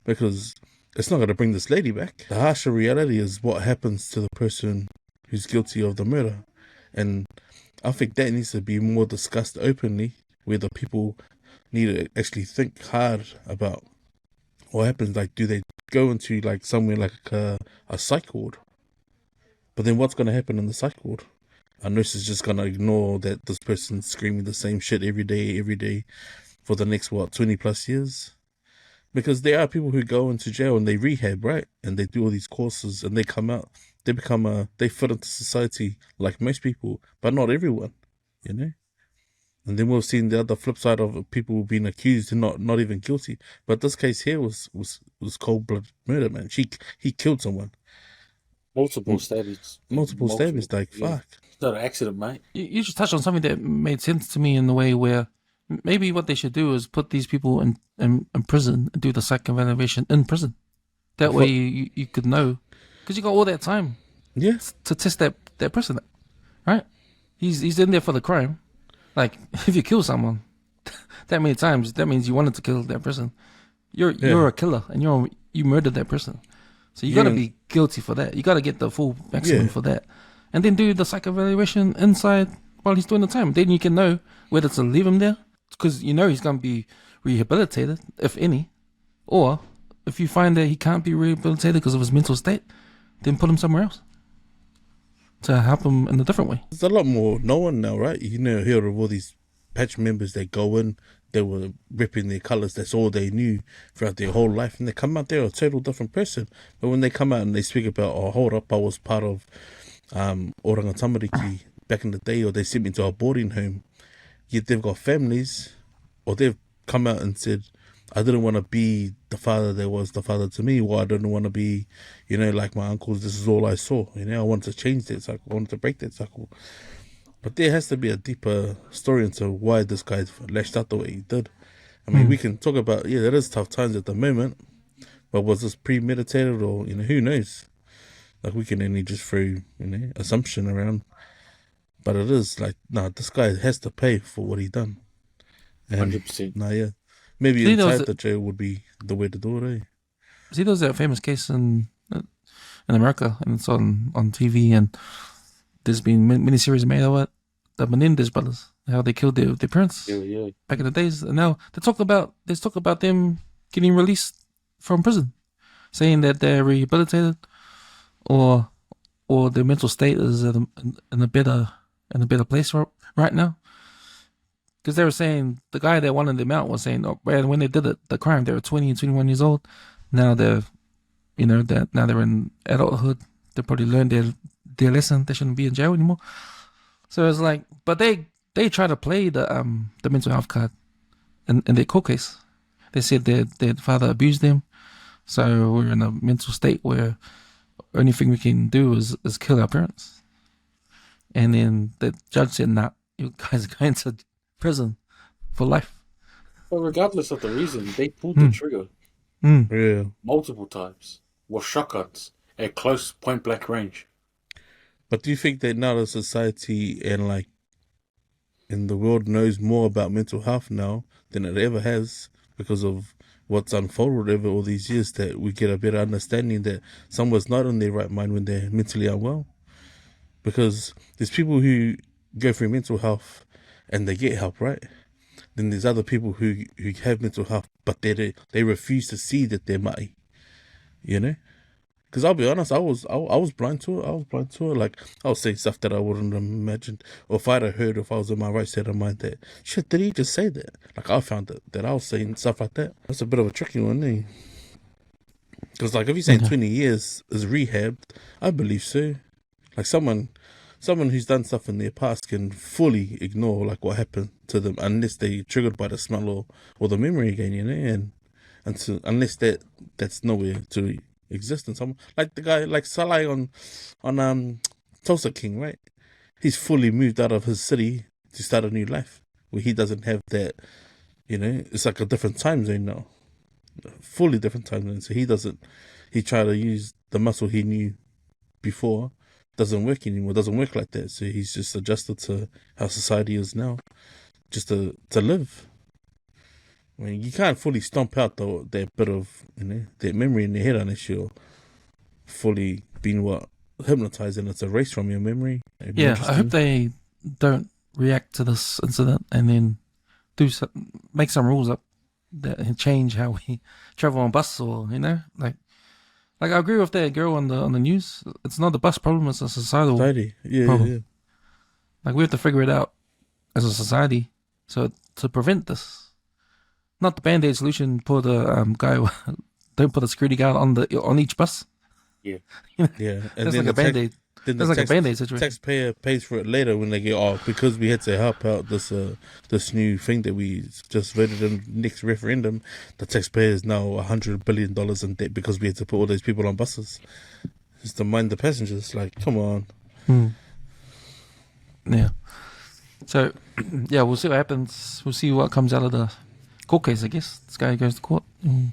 Because it's not going to bring this lady back. The harsher reality is what happens to the person who's guilty of the murder. And I think that needs to be more discussed openly, where the people need to actually think hard about what happens. Like, do they go into like somewhere like a psych ward? But then what's going to happen in the psych ward? A nurse is just going to ignore that this person's screaming the same shit every day for the next 20 plus years? Because there are people who go into jail and they rehab, right? And they do all these courses and they come out, they fit into society like most people, but not everyone, And then we've seen the other flip side of people being accused and not even guilty. But this case here was cold-blooded murder, man. He killed someone. Multiple stabbings. Like, fuck. It's not an accident, mate. you just touched on something that made sense to me in the way where maybe what they should do is put these people in prison and do the psych evaluation in prison. That way you could know, because you got all that time, to test that person, right? He's in there for the crime. Like, if you kill someone that many times, that means you wanted to kill that person. You're a killer, and you murdered that person. So you got to be guilty for that. You got to get the full maximum for that, and then do the psych evaluation inside while he's doing the time. Then you can know whether to leave him there, because he's going to be rehabilitated, if any, or if you find that he can't be rehabilitated because of his mental state, then put him somewhere else to help him in a different way. There's a lot more known now, right? You hear of all these patch members that go in, they were ripping their colours, that's all they knew throughout their whole life, and they come out, they're a total different person. But when they come out and they speak about, hold up, I was part of Oranga Tamariki back in the day, or they sent me to a boarding home, yet they've got families, or they've come out and said, I didn't want to be the father that was the father to me, or I didn't want to be, like my uncles, this is all I saw. I wanted to change that cycle, I wanted to break that cycle. But there has to be a deeper story into why this guy lashed out the way he did. I mean, we can talk about, there is tough times at the moment, but was this premeditated, or, who knows? Like, we can only just throw, assumption around. But it is like, this guy has to pay for what he done. 100%. Maybe inside the jail would be the way to do it, eh? See, there was that famous case in America, and it's on TV, and there's been many series made of it. The Menendez brothers, how they killed their parents back in the days, and now there's talk about them getting released from prison, saying that they're rehabilitated, or their mental state is in a better place right now. because they were saying the guy that wanted them out was saying, oh, man, when they did the crime, they were 20 and 21 years old. Now they're, now they're in adulthood. They probably learned their lesson. They shouldn't be in jail anymore. So it's like, but they try to play the mental health card in their court case. They said their father abused them, so we're in a mental state where only thing we can do is kill our parents. And then the judge said, nah, you guys are going to prison for life. But regardless of the reason, they pulled the trigger Yeah. multiple times with shotguns at close point blank range. But do you think that now the society and like in the world knows more about mental health now than it ever has because of what's unfolded over all these years, that we get a better understanding that someone's not in their right mind when they're mentally unwell? Because there's people who go through mental health and they get help, right? Then there's other people who have mental health, but they refuse to see that they're mai, you know? Because I'll be honest, I was blind to it. I was blind to it. Like, I was saying stuff that I wouldn't have imagined. Or if I'd have heard, if I was in my right state of mind, that, shit, did he just say that? Like, I found that I was saying stuff like that. That's a bit of a tricky one, eh? Because, like, if you're saying 20 years is rehabbed, I believe so. Like, someone who's done stuff in their past can fully ignore, like, what happened to them unless they're triggered by the smell or the memory again, you know? And unless that's nowhere to exist in someone. Like the guy, like Salai on Tulsa King, right? He's fully moved out of his city to start a new life where he doesn't have that, you know? It's like a different time zone now. Fully different time zone. So he tried to use the muscle he knew before. Doesn't work anymore, doesn't work like that. So he's just adjusted to how society is now, just to live. I mean, you can't fully stomp out that bit of, you know, that memory in your head unless you're fully been hypnotized and it's erased from your memory. Yeah, I hope they don't react to this incident and then make some rules up that change how we travel on bus, or like I agree with that girl on the news. It's not the bus problem; it's a societal problem. Yeah. Like, we have to figure it out as a society, so to prevent this. Not the band-aid solution. Put a guy. Don't put a security guard on each bus. Yeah. Yeah, and that's then like a band-aid. That's like a band-aid situation. Taxpayer pays for it later when they get because we had to help out this new thing that we just voted in the next referendum. The taxpayer is now $100 billion in debt because we had to put all those people on buses. Just to mind the passengers. Like, come on. Yeah. So, yeah, we'll see what happens. We'll see what comes out of the court case, I guess. This guy goes to court. We'll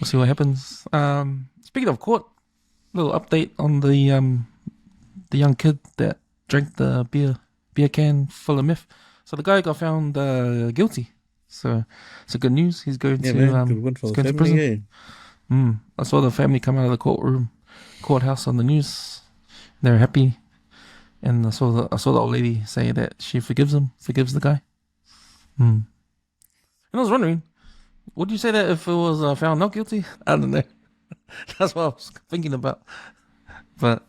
see what happens. Speaking of court, little update on the young kid that drank the beer can full of meth. So the guy got found guilty. So it's a good news. He's going to good win for the family, prison. Yeah. I saw the family come out of the courthouse on the news. They're happy, and I saw the old lady say that she forgives the guy. And I was wondering, would you say that if it was found not guilty? I don't know. That's what I was thinking about. But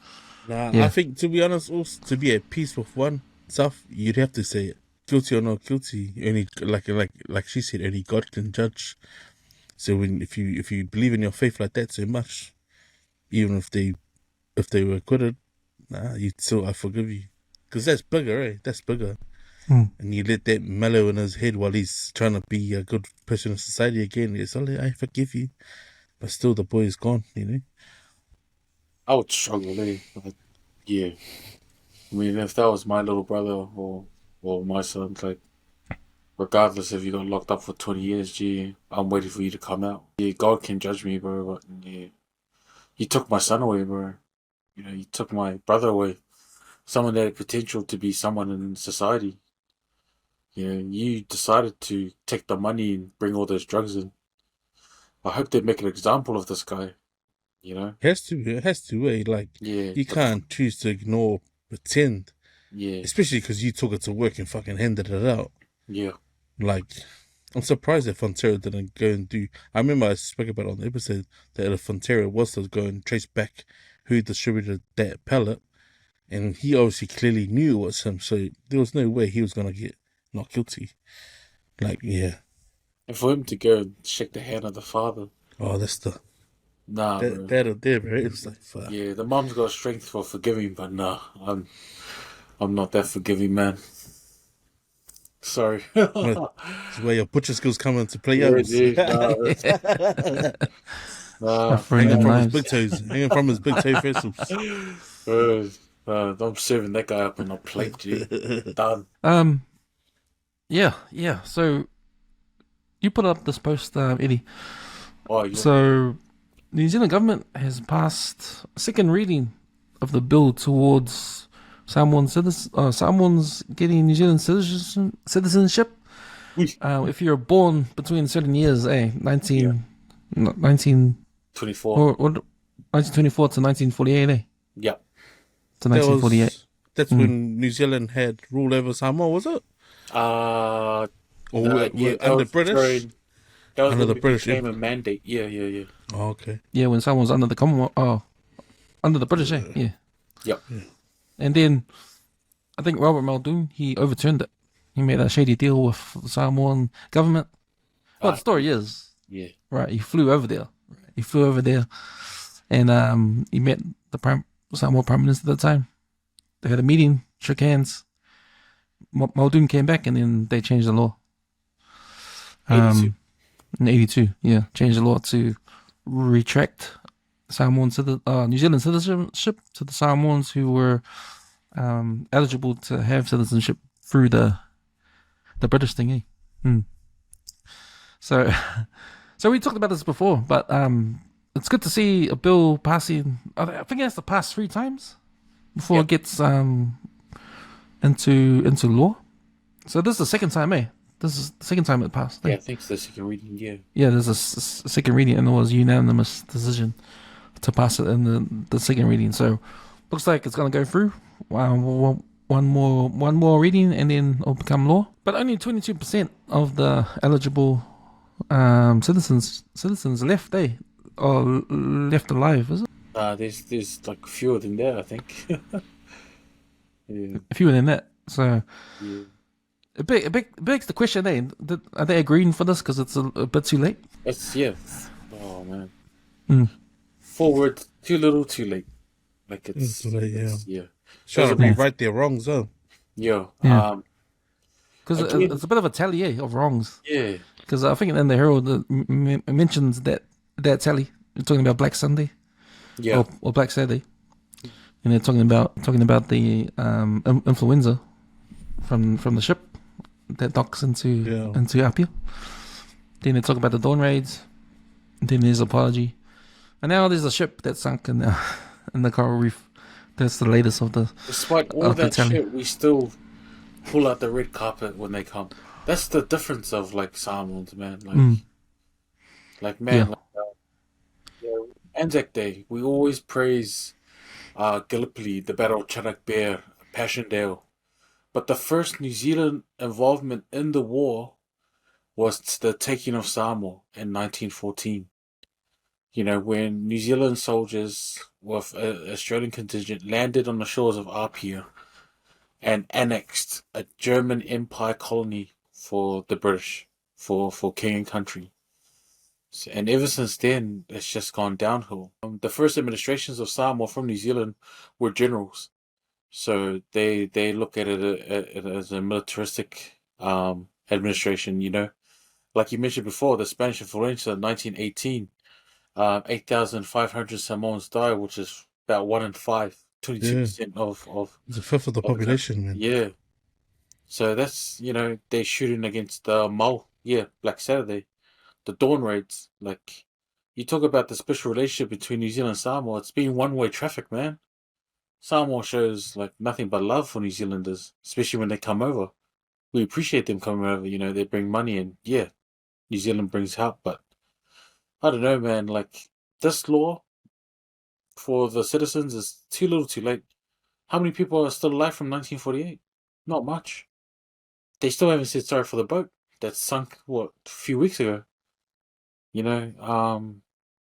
nah, yeah. I think, to be honest, also, to be at peace with one stuff, you'd have to say it. Guilty or not guilty, only like she said, only God can judge. So if you believe in your faith like that so much, even if they were acquitted, you'd still, I forgive you, because that's bigger, eh? That's bigger. And you let that mellow in his head while he's trying to be a good person in society again. It's only, I forgive you, but still the boy is gone, you know. I would struggle, eh? Like, yeah. I mean, if that was my little brother or my son, like, regardless if you got locked up for 20 years, gee, I'm waiting for you to come out. Yeah, God can judge me, bro, but yeah, you took my son away, bro. You know, you took my brother away. Someone that had potential to be someone in society. You know, you decided to take the money and bring all those drugs in. I hope they make an example of this guy. You know, It has to, eh? Like, yeah, you can't choose to ignore, pretend, yeah, especially because you took it to work and fucking handed it out. yeah. Like, I'm surprised that Fonterra didn't go and do. I remember I spoke about it on the episode that if Fonterra was to go and trace back who distributed that pellet, and he obviously clearly knew it was him, so there was no way he was gonna get not guilty. Like, yeah. And for him to go and shake the hand of the father, Oh, that's the nah, bro. that up there, bro. It's like, fuck. Yeah, the mom's got strength for forgiving, but nah, I'm not that forgiving, man. Sorry. It's where your butcher skills come into play. Yeah, Yours. dude, nah, Friend Hanging of from his knives. big toes. Hanging from his big toe vessels. I'm serving that guy up on a plate, G. Done. Yeah. So you put up this post, Eddie. Oh, you So the New Zealand government has passed a second reading of the bill towards Samoans getting New Zealand citizenship. If you're born between certain years, 24. or 1924 to 1948, Yep. to 1948. That's when New Zealand had rule over Samoa, was it? Or that under was British? during- that was Under when the it British became a mandate. Yeah. Oh, okay. Yeah, when Samoa was under the Commonwealth, under the British, yeah. Yep. And then I think Robert Muldoon, he overturned it. He made a shady deal with the Samoan government. Well, the story is, Yeah. right, he flew over there. And he met the Samoa Prime Minister at the time. They had a meeting, shook hands. Muldoon came back, and then they changed the law. 82. In 82, yeah, changed the law to retract Samoan New Zealand citizenship to the Samoans who were eligible to have citizenship through the British thing. So we talked about this before, but it's good to see a bill passing. I think it has to pass 3 times before it gets into law. So this is the second time, This is the second time it passed. Yeah, I think it's the second reading, yeah. Yeah, there's a second reading, and it was a unanimous decision to pass it in the second reading. So looks like it's going to go through. One more reading, and then it'll become law. But only 22% of the eligible citizens left, or left alive, is it? There's like fewer than that, I think. Yeah. Fewer than that. So Yeah. it begs the question, are they agreeing for this because it's a bit too late? Oh man. Mm. Forward, too little, too late. Like It's late, yeah. Trying to rewrite their wrongs, though. Yeah. Because Again- it's a bit of a tally of wrongs. Yeah. Because I think in the Herald it mentions that tally. They're talking about Black Sunday, Yeah. or Black Saturday, and they're talking about the influenza from the ship that docks into Apia. Then they talk about the dawn raids. Then there's apology, and now there's a ship that sunk in the coral reef. That's the latest of the. Despite all of the that tally. shit, we still pull out the red carpet when they come. That's the difference of like Samoans, man. Like man, Anzac Day, we always praise Gallipoli, the Battle of Chinook Bear, Passchendaele. But the first New Zealand involvement in the war was the taking of Samoa in 1914. You know, when New Zealand soldiers with an Australian contingent landed on the shores of Apia and annexed a German Empire colony for the British, for King and Country. And ever since then, it's just gone downhill. The first administrations of Samoa from New Zealand were generals. So they look at it as a militaristic administration, you know. Like you mentioned before, the Spanish influenza in 1918, 8,500 Samoans died, which is about 1 in 5, 22% of It's a fifth of the population, man. Yeah. So that's, you know, they're shooting against the Black Saturday, the dawn raids. Like, you talk about the special relationship between New Zealand and Samoa, it's been one-way traffic, man. Samoa shows, like, nothing but love for New Zealanders, especially when they come over. We appreciate them coming over, you know, they bring money and, yeah, New Zealand brings help, but I don't know, man, like, this law for the citizens is too little too late. How many people are still alive from 1948? Not much. They still haven't said sorry for the boat that sunk, a few weeks ago. You know,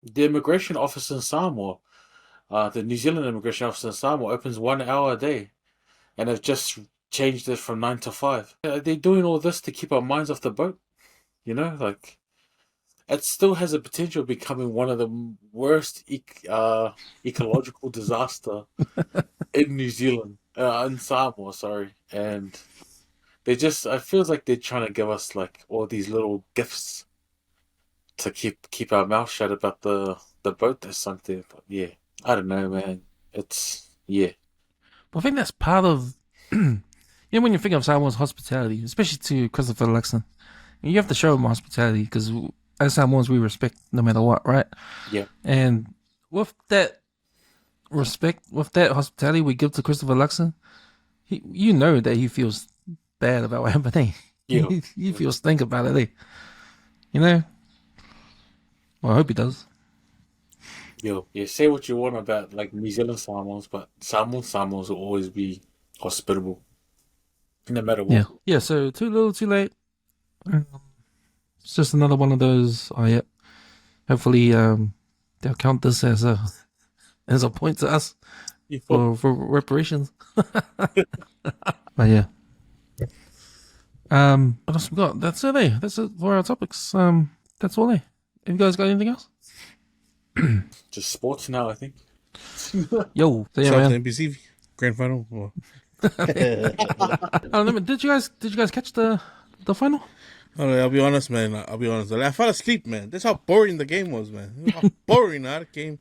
the immigration office in Samoa, the New Zealand immigration office in Samoa opens 1 hour a day. And they've just changed it from 9 to 5. Are they doing all this to keep our minds off the boat? You know, like, it still has a potential of becoming one of the worst ecological disaster in New Zealand, in Samoa, sorry. And I feel like they're trying to give us like all these little gifts to keep our mouth shut about the boat that sunk there. But yeah, I don't know, man. Yeah. But I think that's part of, when you think of Samoa's hospitality, especially to Christopher Luxon, you have to show him hospitality because as Samoans we respect no matter what, right? Yeah. And with that respect, with that hospitality we give to Christopher Luxon, you know that he feels bad about what happened, eh? Yeah. He feels stink about it, eh? You know? Well, I hope he does. Yo, yeah, say what you want about like New Zealand Samoans, but Samoans will always be hospitable, no matter what. Yeah. So too little, too late. It's just another one of those. Oh yeah. Hopefully, they'll count this as a point to us for reparations. But yeah. What else we got? That's it, eh? That's it for our topics. That's all, eh? Have you guys got anything else? Just sports now, I think. Yo, so yeah, Shout out man. to NBC grand final. Or... Did you guys catch the final? I'll be honest, man. I fell asleep, man. That's how boring the game was, man. How boring that game.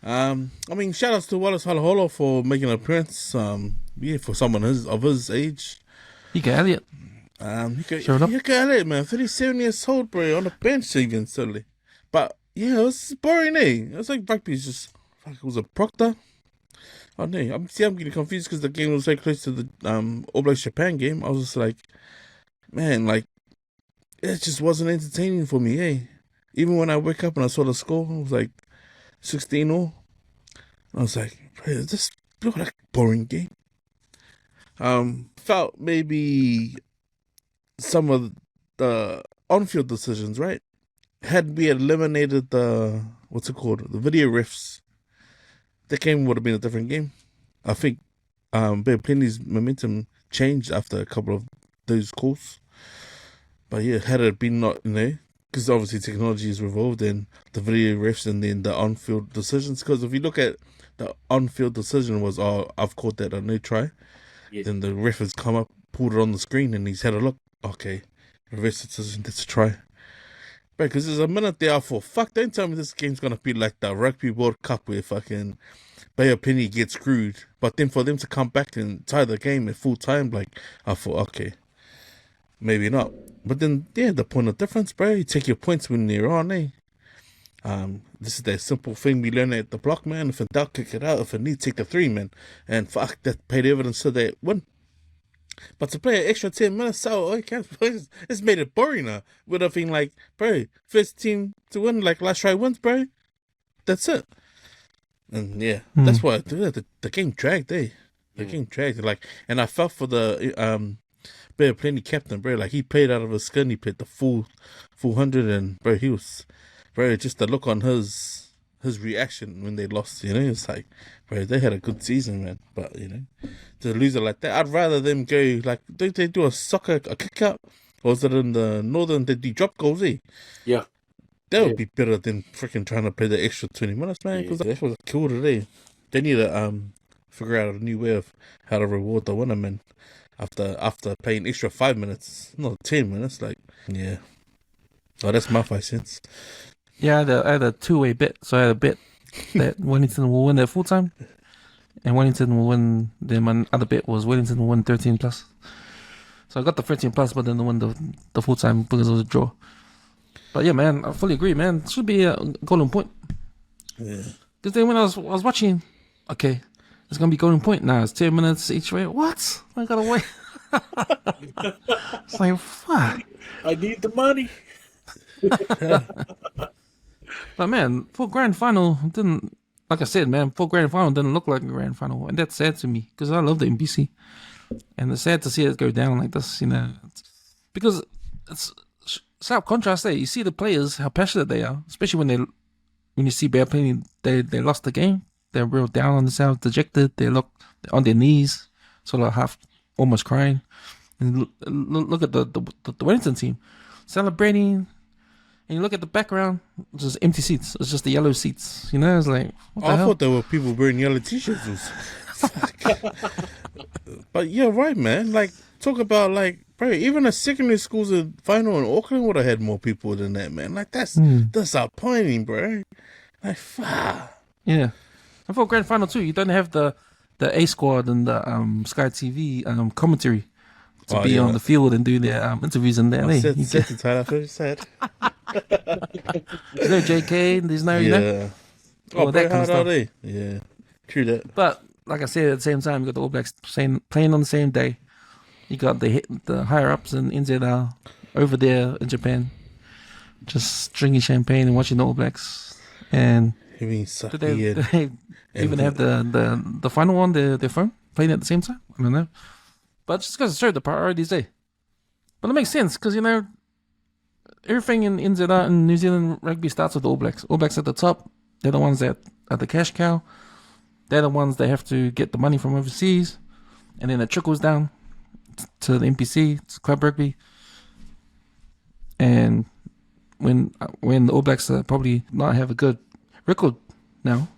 I mean, shout outs to Wallace Halaholo for making an appearance. For someone of his age. Ika Elliott. Showed up. Ika Elliott, man. 37 years old, bro, on the bench even, silly. But yeah, it was boring, eh? It was like rugby's just like it was a proctor. Oh no, I'm getting confused because the game was so close to the All Blacks Japan game. I was just like, man, like it just wasn't entertaining for me, eh? Even when I wake up and I saw the score, it was like 16-0. I was like, this what a boring game. Felt maybe some of the on-field decisions, right? Had we eliminated the video refs, the game would have been a different game. I think Bear Plenty's momentum changed after a couple of those calls. But yeah, had it been not, because obviously technology has revolved and the video refs and then the on-field decisions. Because if you look at the on-field decision was, I've caught that a no try. Yeah. Then the ref has come up, pulled it on the screen, and he's had a look. Okay, reverse decision, that's a try. But because there's a minute there for don't tell me this game's gonna be like the Rugby World Cup where fucking Bay Penny gets screwed. But then for them to come back and tie the game at full time, like I thought, okay, maybe not. But then the point of difference, bro, you take your points when you're on, eh? This is that simple thing we learn at the block, man. If in doubt, kick it out. If in need, take the 3, man. And fuck, that paid evidence to that win. But to play an extra 10 minutes, it's made it boring now. Would have been like, bro, first team to win, like last try wins, bro. That's it. And that's why the game dragged, eh? The game dragged. Like, and I felt for the Bear Plenty captain, bro. Like he played out of his skin. He played the full 100, and bro, he was, bro, just the look on his reaction when they lost, it's like, bro, they had a good season, man. But to lose it like that, I'd rather them go like, don't they do a kick out, or is it in the Northern they do drop goals, eh? Yeah, that would be better than freaking trying to play the extra 20 minutes, man. Because that was killed today. They need to figure out a new way of how to reward the winner, man. After playing extra 5 minutes, not 10 minutes, like Oh, that's my 5 cents. Yeah, I had a two-way bet. So I had a bet that Wellington will win at full time, and Wellington will win. Then my other bet was Wellington will win 13 plus. So I got the 13 plus, but then I won the full time because it was a draw. But yeah, man, I fully agree, man. It should be a golden point. Yeah. Because then when I was watching, okay, it's gonna be golden point now. It's 10 minutes each way. What? I gotta wait. It's like fuck. I need the money. But man, for grand final didn't, like I said, man, for grand final didn't look like a grand final, and that's sad to me because I love the NBC, and it's sad to see it go down like this, because it's sharp contrast there. You see the players how passionate they are, especially when you see Bear playing, they lost the game, they're real down on themselves, dejected, they're on their knees, sort of half almost crying. And look at the Wellington team celebrating, and you look at the background, it's just empty seats. It's just the yellow seats. You know, it's like, what the I hell? thought there were people wearing yellow t-shirts. But you're right, man. Like, talk about, like, bro, even a secondary school's final in Auckland would have had more people than that, man. Like, that's disappointing, bro. Like, fuck. Yeah. And for grand final too, you don't have the A squad and the Sky TV commentary to be on the field and do their interviews and that. Set the title I first said. There's no JK, there's no, you know. Oh, that kind of stuff. are they? Yeah, true that. But like I said, at the same time, you got the All Blacks playing on the same day. You got the higher ups in NZR over there in Japan, just drinking champagne and watching the All Blacks. And did they even have the final on their phone playing at the same time? I don't know. But just because it showed the priorities there. But it makes sense because, you know, everything in NZR and New Zealand rugby starts with the All Blacks. All Blacks at the top. They're the ones that are the cash cow. They're the ones that have to get the money from overseas. And then it trickles down to the NPC, to club rugby. And when the All Blacks probably not have a good record now,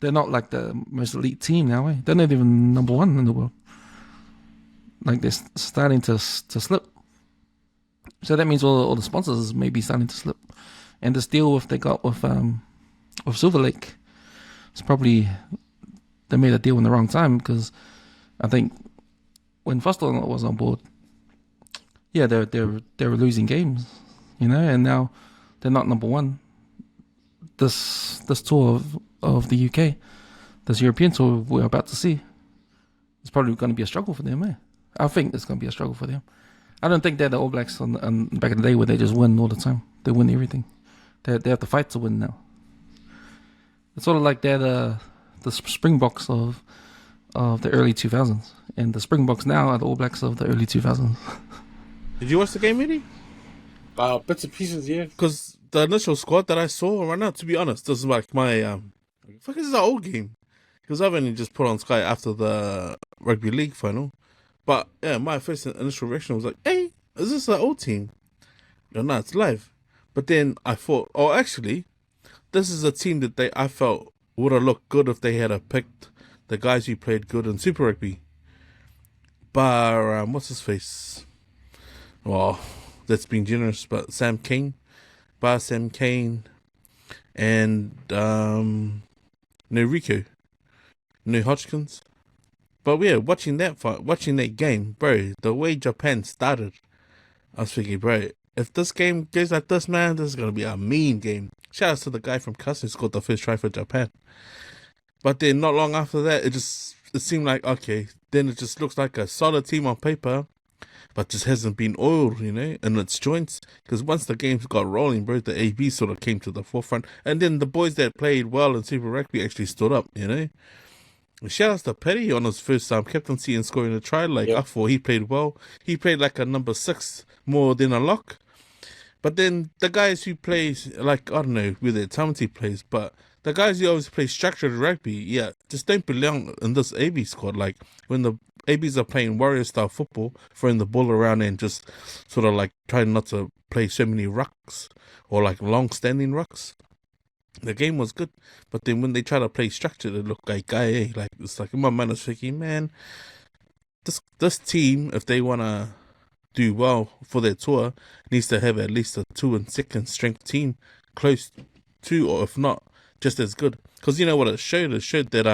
they're not like the most elite team now. They're not even number one in the world. Like, they're starting to slip. So that means all the sponsors may be starting to slip. And this deal they got with Silver Lake, it's probably they made a deal in the wrong time, because I think when Foster was on board, yeah, they were losing games, you know, and now they're not number one. This tour of the UK, this European tour we're about to see, it's probably going to be a struggle for them. I think it's going to be a struggle for them. I don't think they're the All Blacks on back in the day where they just win all the time. They win everything. They have to fight to win now. It's sort of like they're the Springboks of the early 2000s, and the Springboks now are the All Blacks of the early 2000s. Did you watch the game, Eddie? Bits and pieces, yeah. Because the initial squad that I saw right now, to be honest, this is like my fuck, this is an old game, because I've only just put on Sky after the rugby league final. But yeah, my first initial reaction was like, "Hey, is this an old team?" No, it's live. But then I thought, oh, actually, this is a team that I felt would have looked good if they had picked the guys who played good in Super Rugby. But what's his face? Well, that's being generous, but Sam Cane, and no Rico, no Hodgkins. But yeah, watching that game, bro, the way Japan started, I was thinking, bro, if this game goes like this, man, this is going to be a mean game. Shout out to the guy from Cuss who scored the first try for Japan. But then not long after that, it seemed like, okay, then it just looks like a solid team on paper, but just hasn't been oiled, you know, in its joints. Because once the games got rolling, bro, the AB sort of came to the forefront. And then the boys that played well in Super Rugby actually stood up, you know. Shout out to Petty on his first captaincy and scoring a try. Like, I thought he played well. He played like a number 6 more than a lock. But then the guys who play, like, I don't know where their talent he plays, but the guys who always play structured rugby, yeah, just don't belong in this AB squad. Like, when the ABs are playing warrior style football, throwing the ball around and just sort of like trying not to play so many rucks or like long standing rucks, the game was good. But then when they try to play structured, it looked like like it's like in my mind I was thinking, man, this team, if they wanna do well for their tour, needs to have at least a 2 and 2nd strength team close to, or if not, just as good. Because you know what it showed? It showed that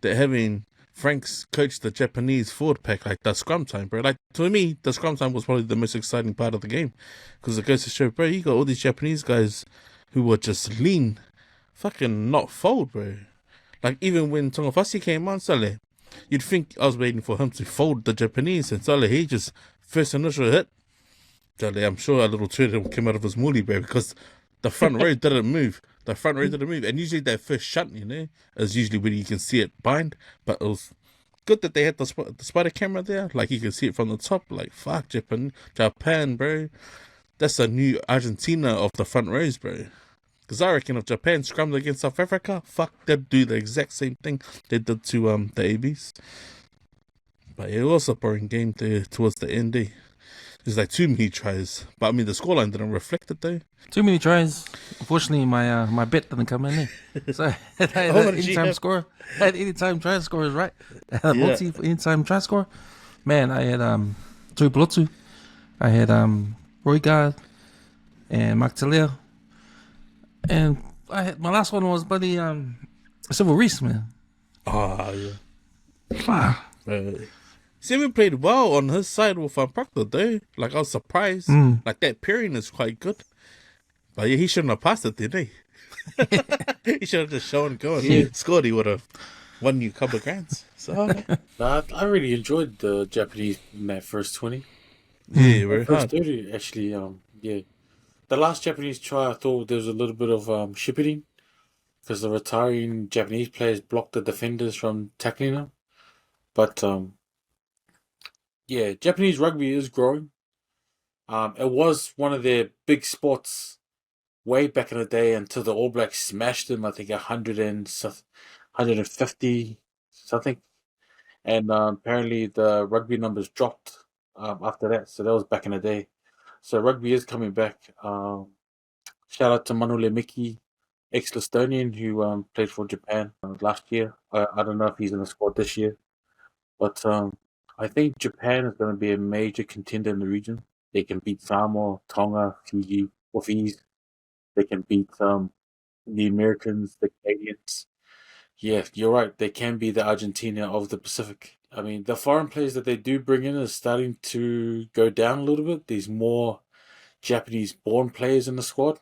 that having Franks coach the Japanese forward pack, like the scrum time, bro. Like, to me, the scrum time was probably the most exciting part of the game, because it goes to show, bro, you got all these Japanese guys who were just lean, fucking not fold, bro. Like, even when Tongafasi came on, Sale, you'd think I was waiting for him to fold the Japanese, and Sale, he just first initial hit. Sale, I'm sure a little turtle came out of his moolie, bro, because the front row didn't move. And usually that first shot, you know, is usually when you can see it bind. But it was good that they had the spider camera there. Like, you can see it from the top. Like, fuck, Japan, bro. That's a new Argentina of the front rows, bro. Because I reckon if Japan scrummed against South Africa, fuck, they'd do the exact same thing they did to the ABs. But it was a boring game there towards the end. There's like too many tries. But I mean, the scoreline didn't reflect it though. Too many tries. Unfortunately, my bet didn't come in there. So I had What did you anytime have? score. I had anytime try score is right. I had a multi for anytime try score. Man, I had Tui Pelotu. I had Roigard and Mark Talia. And I had my last one was bloody Civil Reese, man. Oh, yeah. Wow. Simon played well on his side with Proctor though. Like, I was surprised. Like, that pairing is quite good. But yeah, he shouldn't have passed it, did he? He should have just shown going. Yeah. Scored, he would have won you a couple of grands. So, I really enjoyed the Japanese in that first 20. yeah, very First hard. 30, actually, yeah. The last Japanese try, I thought there was a little bit of shipping because the retiring Japanese players blocked the defenders from tackling them. But, yeah, Japanese rugby is growing. It was one of their big spots way back in the day until the All Blacks smashed them, I think 150 something. And apparently the rugby numbers dropped after that. So that was back in the day. So rugby is coming back. Shout out to Manule Miki, ex-Lestonian, who played for Japan last year. I don't know if he's in the squad this year. But I think Japan is going to be a major contender in the region. They can beat Samoa, Tonga, Fiji with ease. They can beat the Americans, the Canadians. Yeah, you're right. They can be the Argentina of the Pacific. I mean, the foreign players that they do bring in is starting to go down a little bit. There's more Japanese-born players in the squad.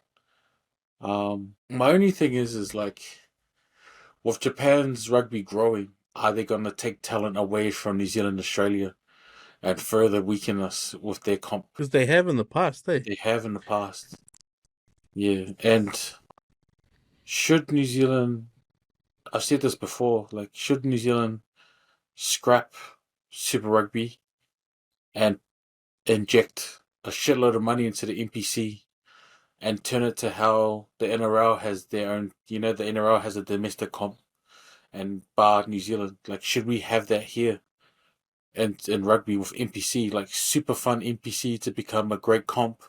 My only thing is like, with Japan's rugby growing, are they going to take talent away from New Zealand, Australia, and further weaken us with their comp? Because they have in the past, eh? They have in the past. Yeah, and should New Zealand, I've said this before, like, should New Zealand scrap Super Rugby and inject a shitload of money into the NPC and turn it to how the NRL has their own, the NRL has a domestic comp and bar New Zealand. Like, should we have that here in rugby with NPC, like super fun NPC to become a great comp?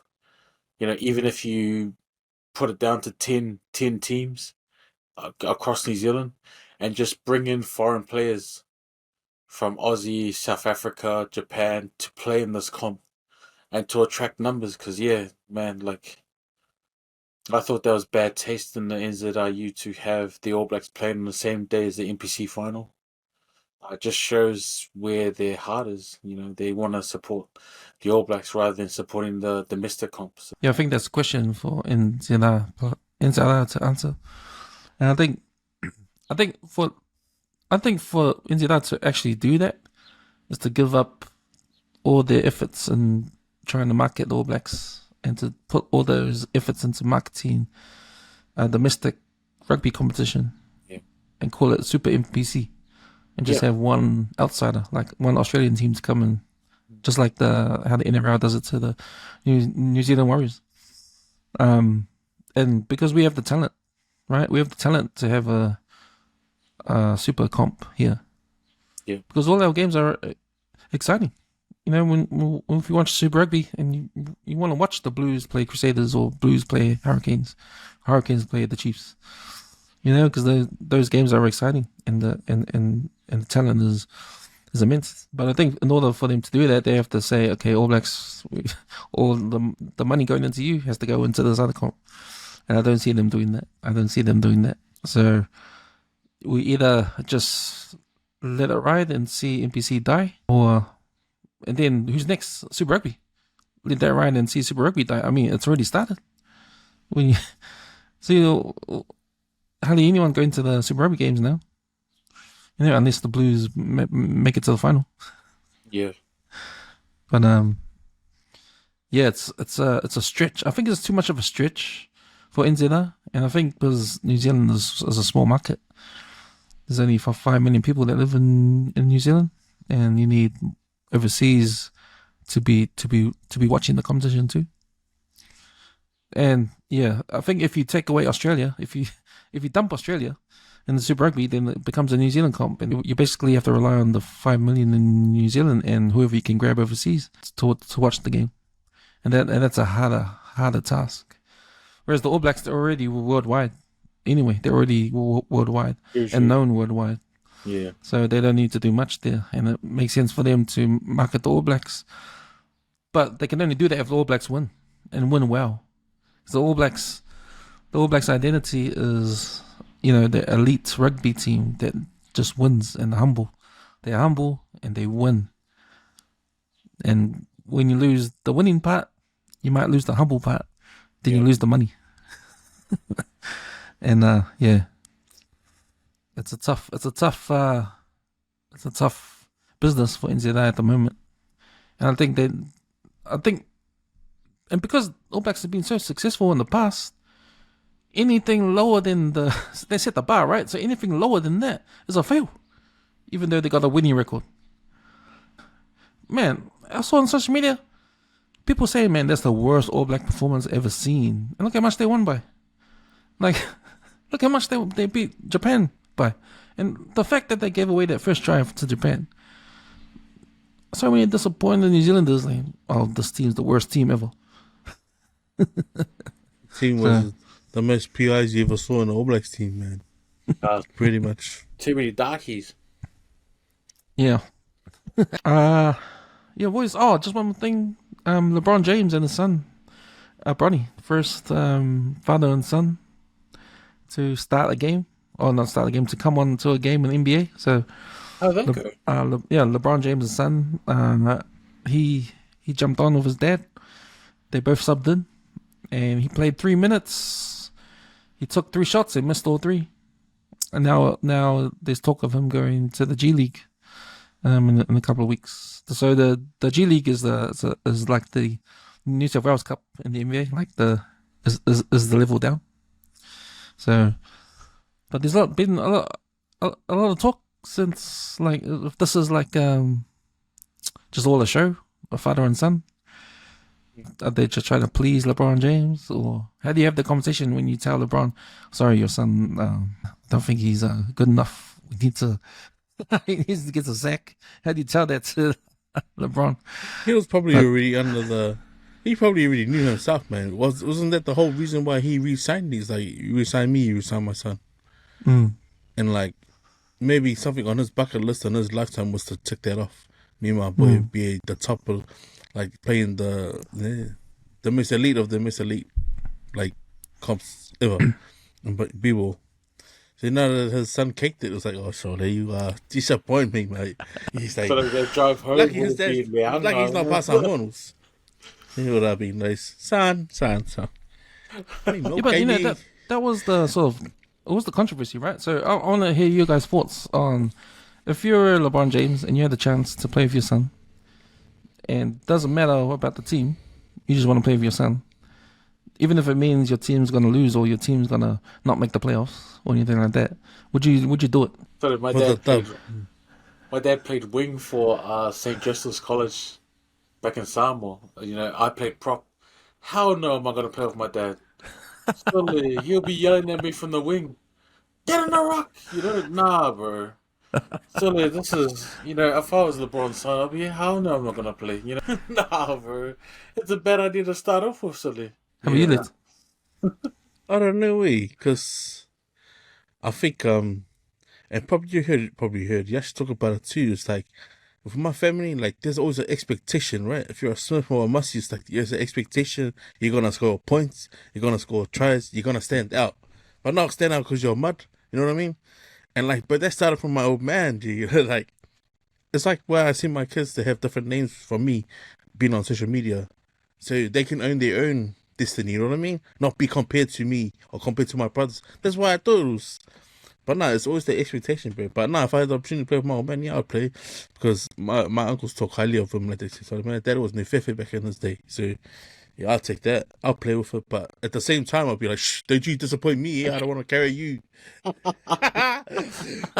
Even if you put it down to 10 teams across New Zealand and just bring in foreign players from Aussie, South Africa, Japan to play in this comp and to attract numbers. Because, yeah, man, like, I thought that was bad taste in the NZRU to have the All Blacks playing on the same day as the NPC final. It just shows where their heart is. They want to support the All Blacks rather than supporting the domestic comps. Yeah, I think that's a question for NZR to answer. And I think for NZR to actually do that is to give up all their efforts in trying to market the All Blacks and to put all those efforts into marketing a domestic rugby competition and call it Super NPC and just have one outsider, like one Australian team to come in, just like how the NRL does it to the New Zealand Warriors. And because we have the talent, right? We have the talent to have a super comp here. Yeah. Because all our games are exciting. When if you watch Super Rugby and you want to watch the Blues play Crusaders or Blues play Hurricanes play the Chiefs, because those games are exciting and the talent is immense. But I think in order for them to do that, they have to say, okay, All Blacks, all the money going into you has to go into this other comp, and I don't see them doing that. So we either just let it ride and see NPC die, and then who's next? Super Rugby. Let that ride and see Super Rugby die. I mean, it's already started. When you see hardly anyone going to the Super Rugby games now, unless the Blues make it to the final. Yeah. But it's a stretch. I think it's too much of a stretch for NZR, and I think because New Zealand is a small market. There's only 5 million people that live in New Zealand, and you need overseas to be watching the competition too. And yeah, I think if you take away Australia, if you dump Australia, in the Super Rugby, then it becomes a New Zealand comp, and you basically have to rely on the 5 million in New Zealand and whoever you can grab overseas to watch the game, and that's a harder task. Whereas the All Blacks, they're already worldwide. Anyway, they're already worldwide and known worldwide. Yeah. So they don't need to do much there, and it makes sense for them to market the All Blacks. But they can only do that if the All Blacks win, and win well. Because the All Blacks' identity is, the elite rugby team that just wins and humble. They're humble and they win. And when you lose the winning part, you might lose the humble part. Then you lose the money. And it's a tough business for NZI at the moment. And and because All Blacks have been so successful in the past, anything lower than they set the bar, right? So anything lower than that is a fail, even though they got a winning record. Man, I saw on social media, people saying, man, that's the worst All Black performance ever seen. And look how much they won by. Like, look how much they beat Japan by. And the fact that they gave away that first try to Japan. So many disappointed New Zealanders, like, oh, this team's the worst team ever. Team was the most PIs you ever saw in the All Blacks team, man. Pretty much. Too many darkies. Yeah. Boys. Oh, just one more thing. LeBron James and his son, Bronny, first father and son to start a game, or not start a game, to come on to a game in the NBA. So, LeBron James' son, he jumped on with his dad. They both subbed in, and he played 3 minutes. He took 3 shots and missed all 3. And now there's talk of him going to the G League in a couple of weeks. So the G League is like the New South Wales Cup in the NBA, like is the level down. So, but there's been a lot of talk since, like, if this is like just all a show, a father and son. Are they just trying to please LeBron James, or how do you have the conversation when you tell LeBron, sorry, your son, don't think he's good enough. We need to. He needs to get a sack. How do you tell that to LeBron? He was probably already he probably already knew himself, man. Wasn't that the whole reason why he re-signed these? Like, you re-sign me, you re-sign my son. Mm. And like, maybe something on his bucket list in his lifetime was to tick that off. Me and my boy be the top of, like, playing the most elite of the most elite, like, comps ever. But people. So now that his son kicked it, it was like, oh, so there you are. Disappoint me, mate. He's like, So they drive home. like he's not passing horns. He would have been nice. Son. I mean, Yeah, but that was the sort of, it was the controversy, right? So I want to hear you guys' thoughts on, if you're LeBron James and you had the chance to play with your son, and doesn't matter about the team, you just want to play with your son, even if it means your team's going to lose or your team's going to not make the playoffs or anything like that, would you do it? So my dad played wing for St. Joseph's College back in Samoa. I played prop. How no am I going to play with my dad? Surely he'll be yelling at me from the wing. Get in the rock! Nah, bro. Surely this is, if I was LeBron's son, I'd be, how no am I going to play? Nah, bro. It's a bad idea to start off with, silly. How about you, Leti? I don't know, because I think, and probably you heard Yash talk about it too. It's like, with my family, like, there's always an expectation, right? If you're a Smith or a Mussy, it's like, there's an expectation. You're going to score points. You're going to score tries. You're going to stand out. But not stand out because you're mud. You know what I mean? And, like, but that started from my old man, like, it's like where I see my kids to have different names from me being on social media. So they can own their own destiny, you know what I mean? Not be compared to me or compared to my brothers. That's why I thought it was. But no, it's always the expectation, bro. But no, if I had the opportunity to play with my old man, yeah, I'd play. Because my uncles talk highly of him, like they say. So my dad was Nefefe back in his day. So yeah, I'll take that. I'll play with it. But at the same time, I'll be like, shh, don't you disappoint me. I don't want to carry you. I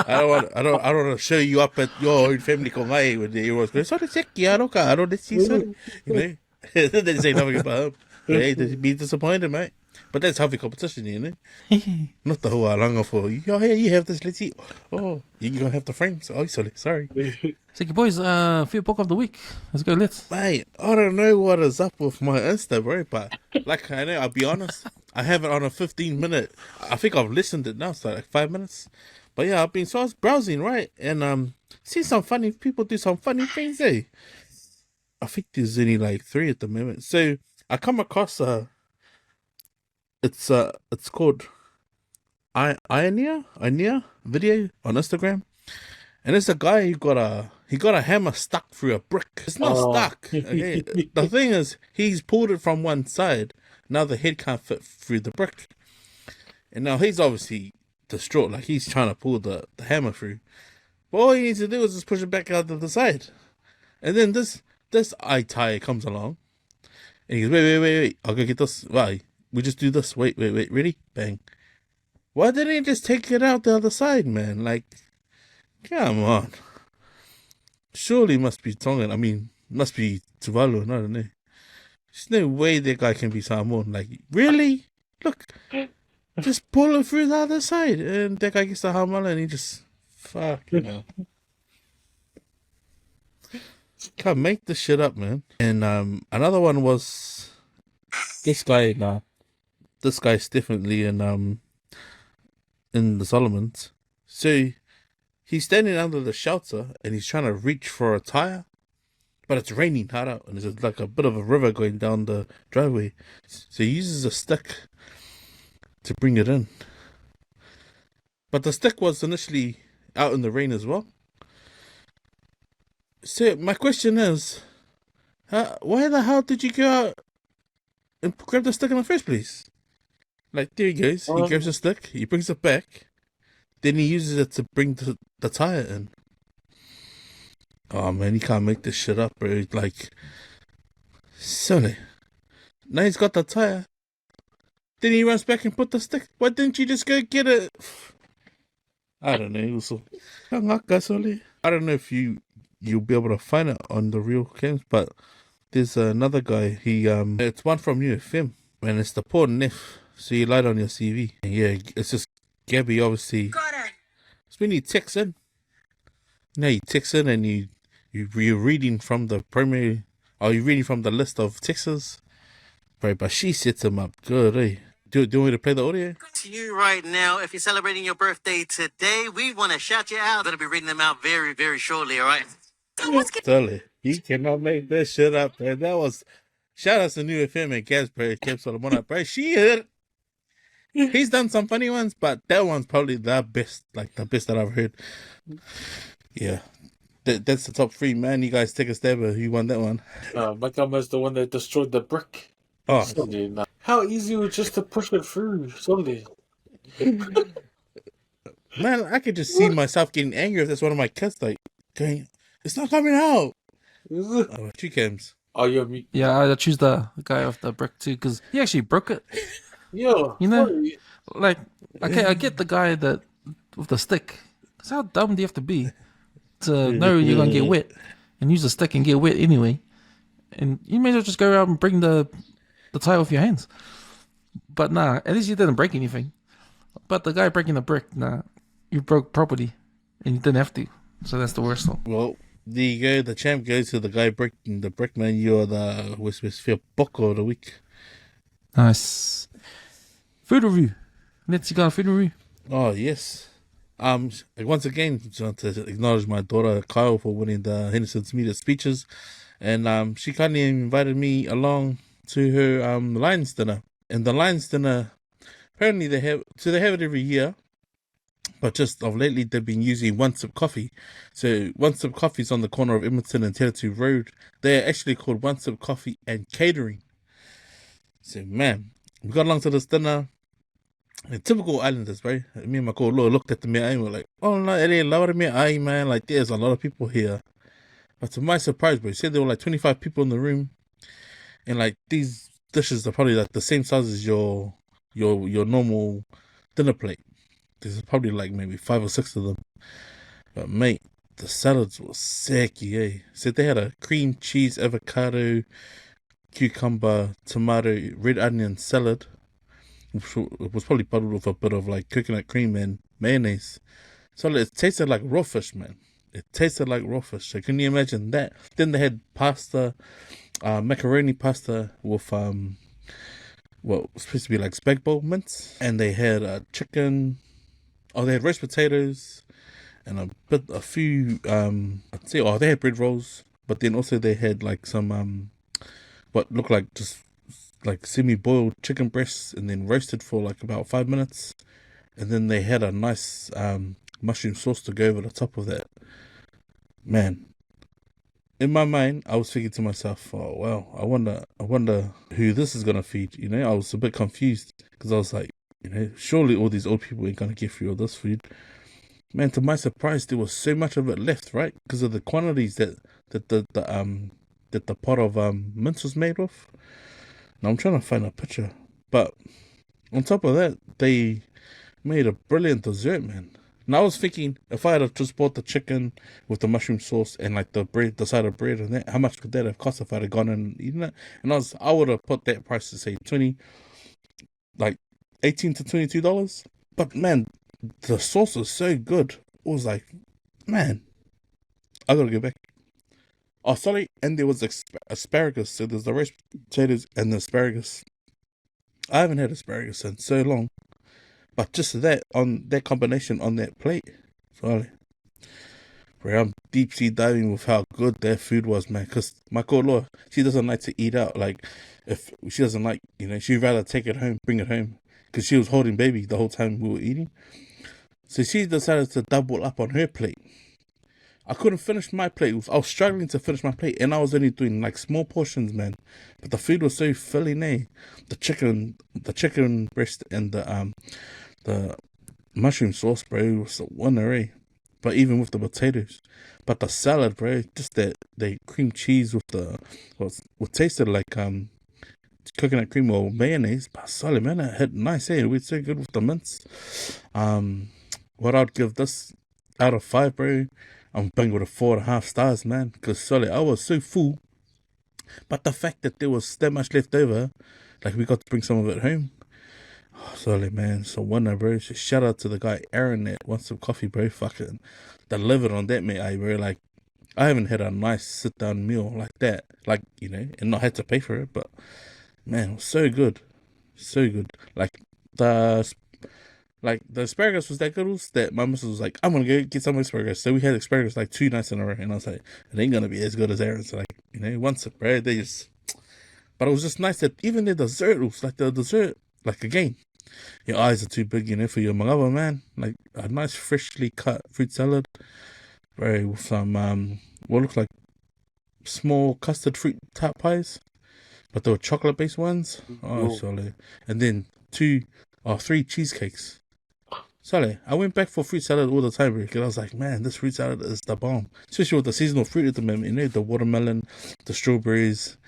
don't want to show you up at your own family kongai with the heroes. So they say, I don't this season. They say nothing about him. Hey, be disappointed, mate. But that's healthy competition, you know? Not the whole alanga for, oh, hey, you have this, let's eat. Oh, you're going to have the frames. Oh, sorry. So, you boys, Fia Poko of the week. Let's go, let's. Mate, I don't know what is up with my Insta, bro, but like I know, I'll be honest, I have it on a 15-minute. I think I've listened it now, so like 5 minutes. But yeah, so I was browsing, right, and see some funny people do some funny things, eh? I think there's only like 3 at the moment. So I come across it's called Ionia video on Instagram. And it's a guy who got a hammer stuck through a brick. It's not stuck. Okay? The thing is, he's pulled it from one side. Now the head can't fit through the brick. And now he's obviously distraught. Like he's trying to pull the hammer through. But all he needs to do is just push it back out to the side. And then this eye tie comes along. And he goes, wait. I'll go get this. Why? We just do this. Wait. Ready? Bang. Why didn't he just take it out the other side, man? Like, come on. Surely must be Tongan. I mean, must be Tuvalu. I don't know. There's no way that guy can be Samoan. Like, really? Look. Just pull it through the other side. And that guy gets the hamala and he just... Fuck, you know. Can't make this shit up, man. And another one was... This guy's definitely in the Solomons. So... He's standing under the shelter and he's trying to reach for a tire, but it's raining hard out and there's like a bit of a river going down the driveway. So he uses a stick to bring it in. But the stick was initially out in the rain as well. So my question is, why the hell did you go out and grab the stick in the first place? Like, there he goes. He grabs the stick, he brings it back. Then he uses it to bring the tire in. Oh man, he can't make this shit up, bro. Like, silly. Now he's got the tire. Then he runs back and put the stick. Why didn't you just go get it? I don't know. I don't know if you'll be able to find it on the real cams, but there's another guy. It's one from UFM, and it's the poor Meth. So you lied on your CV. And yeah, it's just Gabby, obviously. It's when you text in. You know, you text in and you're reading from the primary, or you're reading from the list of texts. Right, but she sets him up good, eh? Do you want me to play the audio? To you right now, if you're celebrating your birthday today, we want to shout you out. We're going to be reading them out very, very shortly, all right? Totally. You cannot make this shit up, man. That was... Shout out to New FM and Gabs, bro. Gabs Solomon, bro. She hit. He's done some funny ones, but that one's probably the best, like the best that I've heard. Yeah. That's the top 3, man. You guys take a stab at who won that one. Makama is the one that destroyed the brick. Oh. How easy was just to push it through, Sunday? Man, I could just see myself getting angry if that's one of my kids, like, going, it's not coming out. Oh, 2 cams. Oh, yeah, me. Yeah, I choose the guy off the brick too, because he actually broke it. Yeah. You know, like, okay, I get the guy that with the stick. Because how dumb do you have to be to know you're going to get wet and use a stick and get wet anyway? And you may as well just go around and bring the tire with your hands. But nah, at least you didn't break anything. But the guy breaking the brick, nah, you broke property and you didn't have to. So that's the worst one. Well, there you go. The champ goes to the guy breaking the brick, man. You're the WesWes Fia Poko of the week. Nice. Food review. Let's go on food review. Oh, yes. Once again, I want to acknowledge my daughter Kyle for winning the Henderson's Media speeches. And she kindly invited me along to her Lions dinner. And the Lions dinner, apparently they have it every year. But just of lately, they've been using One Sip Coffee. So One Sip Coffee is on the corner of Edmonton and Territory Road. They're actually called One Sip Coffee and Catering. So, man, we got along to this dinner. And typical islanders, right? Me and my co looked at the me and we're like, oh no, it ain't loud me, man. Like, there's a lot of people here. But to my surprise, bro, he said there were like 25 people in the room. And like, these dishes are probably like the same size as your normal dinner plate. There's probably like maybe 5 or 6 of them. But mate, the salads were sicky, eh? So they had a cream cheese, avocado, cucumber, tomato, red onion salad. It was probably bottled with a bit of like coconut cream and mayonnaise. So it tasted like raw fish, man. It tasted like raw fish. So can you imagine that? Then they had pasta, macaroni pasta with what was supposed to be like spag bowl mince, and they had chicken. Oh, they had roast potatoes and a few. I'd say, they had bread rolls, but then also they had like some what looked like just like semi-boiled chicken breasts, and then roasted for like about 5 minutes, and then they had a nice mushroom sauce to go over the top of that. Man, in my mind, I was thinking to myself, "Oh well, I wonder who this is gonna feed." You know, I was a bit confused because I was like, surely all these old people ain't gonna get through all this food. Man, to my surprise, there was so much of it left, right? Because of the quantities that the pot of mince was made with. Now I'm trying to find a picture, but on top of that, they made a brilliant dessert, man. And I was thinking, if I had have just bought the chicken with the mushroom sauce and like the bread, the side of bread and that, how much could that have cost if I'd have gone and eaten it? And I would have put that price to say like $18 to $22. But man, the sauce was so good. It was like, man, I gotta go back. Oh, sorry, and there was asparagus. So there's the roast potatoes and the asparagus. I haven't had asparagus in so long. But just that, on that combination on that plate, sorry. Bro, I'm deep sea diving with how good that food was, man. Because my co-law, she doesn't like to eat out. Like, if she doesn't like, she'd rather take it home, bring it home. Because she was holding baby the whole time we were eating. So she decided to double up on her plate. I couldn't finish my plate. I was struggling to finish my plate, and I was only doing like small portions, man. But the food was so filling, eh? The chicken breast and the mushroom sauce, bro, was a winner, eh? But even with the potatoes, but the salad, bro, just that cream cheese with what tasted like coconut cream or mayonnaise. But solid, man, it hit nice, eh? It was so good with the mince. What I'd give this out of 5, bro, I'm bang with a 4.5 stars, man. Because solid, I was so full. But the fact that there was that much left over, like we got to bring some of it home. Oh, solid, man. So winner, bro. So shout out to the guy Aaron that wants some coffee, bro. Fucking delivered on that, mate. Bro. Like, I haven't had a nice sit down meal like that. Like, and not had to pay for it. But man, it was so good. So good. Like the asparagus was that good that my missus was like, I'm gonna go get some asparagus. So we had asparagus like 2 nights in a row, and I was like, it ain't gonna be as good as Aaron's. Like, once it, bro, but it was just nice that even the dessert was like like again, your eyes are too big, for your mangava, man. Like a nice freshly cut fruit salad, bro, with some what looked like small custard fruit type pies, but they were chocolate based ones. Oh, solid. And then 3 cheesecakes. Solid. I went back for fruit salad all the time, bro, because I was like, man, this fruit salad is the bomb. Especially with the seasonal fruit at the moment, the watermelon, the strawberries.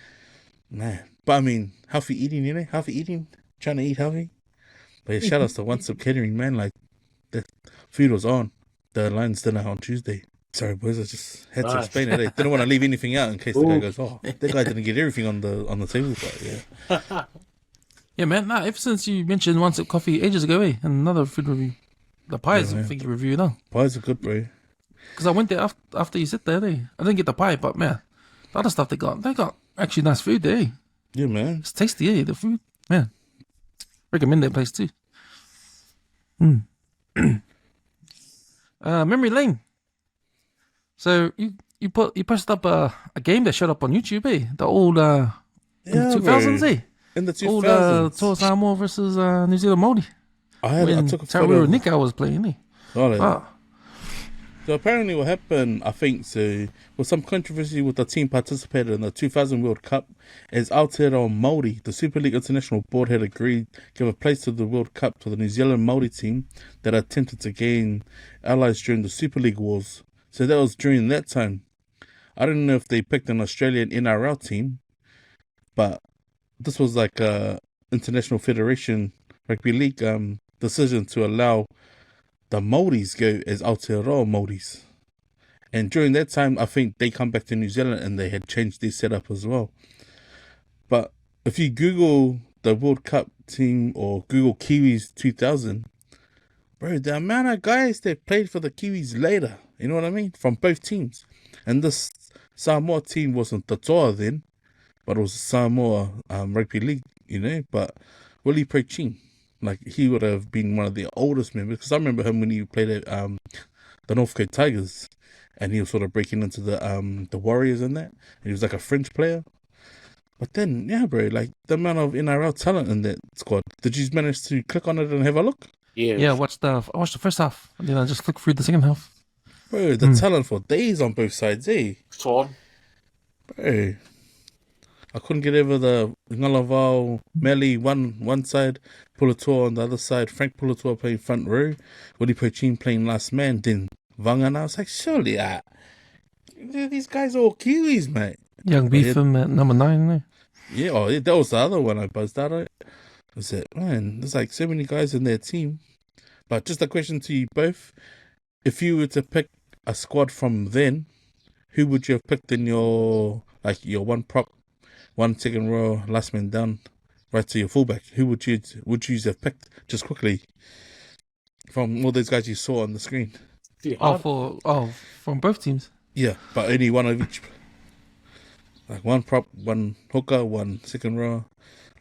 Man. But I mean, healthy eating, healthy eating, trying to eat healthy. But yeah, shout outs to One Sip Catering, man. Like, the food was on. The Lions dinner on Tuesday. Sorry, boys, I just had to explain it. I didn't want to leave anything out in case the guy goes, oh, that guy didn't get everything on the table, but yeah. Yeah, man. Nah, ever since you mentioned One Sip Coffee ages ago, and another food review. The pies, I think you reviewed, huh? Pies are good, bro. Because I went there after you sit there, I didn't get the pie, but man, the other stuff they got actually nice food there. Yeah, man. It's tasty, the food. Man, recommend that place too. Memory Lane. So you posted up a game that showed up on YouTube, eh? The old in the 2000s, eh? In the 2000s. Old Samoa versus New Zealand Māori. I took a photo. Nika was playing, eh? Oh, so apparently what happened, I think, was some controversy with the team participated in the 2000 World Cup, as Aotearoa Māori, the Super League International Board, had agreed to give a place to the World Cup to the New Zealand Māori team that attempted to gain allies during the Super League Wars. So that was during that time. I don't know if they picked an Australian NRL team, but this was like a International Federation Rugby League decision to allow the Māoris go as Aotearoa Māoris. And during that time, I think they come back to New Zealand and they had changed their setup as well. But if you Google the World Cup team or Google Kiwis 2000, bro, the amount of guys that played for the Kiwis later, you know what I mean? From both teams. And this Samoa team wasn't the toa then, but it was Samoa Rugby League, you know? But Willie Prechin, like, he would have been one of the oldest members, because I remember him when he played at the North Coast Tigers, and he was sort of breaking into the Warriors and that, and he was like a French player. But then, yeah, bro, like, the amount of NRL talent in that squad, did you manage to click on it and have a look? Yeah. I watched the first half, and then I just flicked through the second half. Bro, the talent for days on both sides, eh? Torn. Bro, I couldn't get over the Ngalaval, Meli one side, Pulatua on the other side, Frank Pulatua playing front row, Willie Pochin playing last man, then Vangana. I was like, surely, these guys are all Kiwis, mate. Young Beefham at number 9, eh? Yeah, that was the other one I buzzed out at. I said, man, there's like so many guys in their team. But just a question to you both. If you were to pick a squad from then, who would you have picked in your one prop, one second row, last man down, right to your fullback? Who would you have picked, just quickly, from all those guys you saw on the screen? From both teams? Yeah, but only one of each. Like one prop, one hooker, one second row,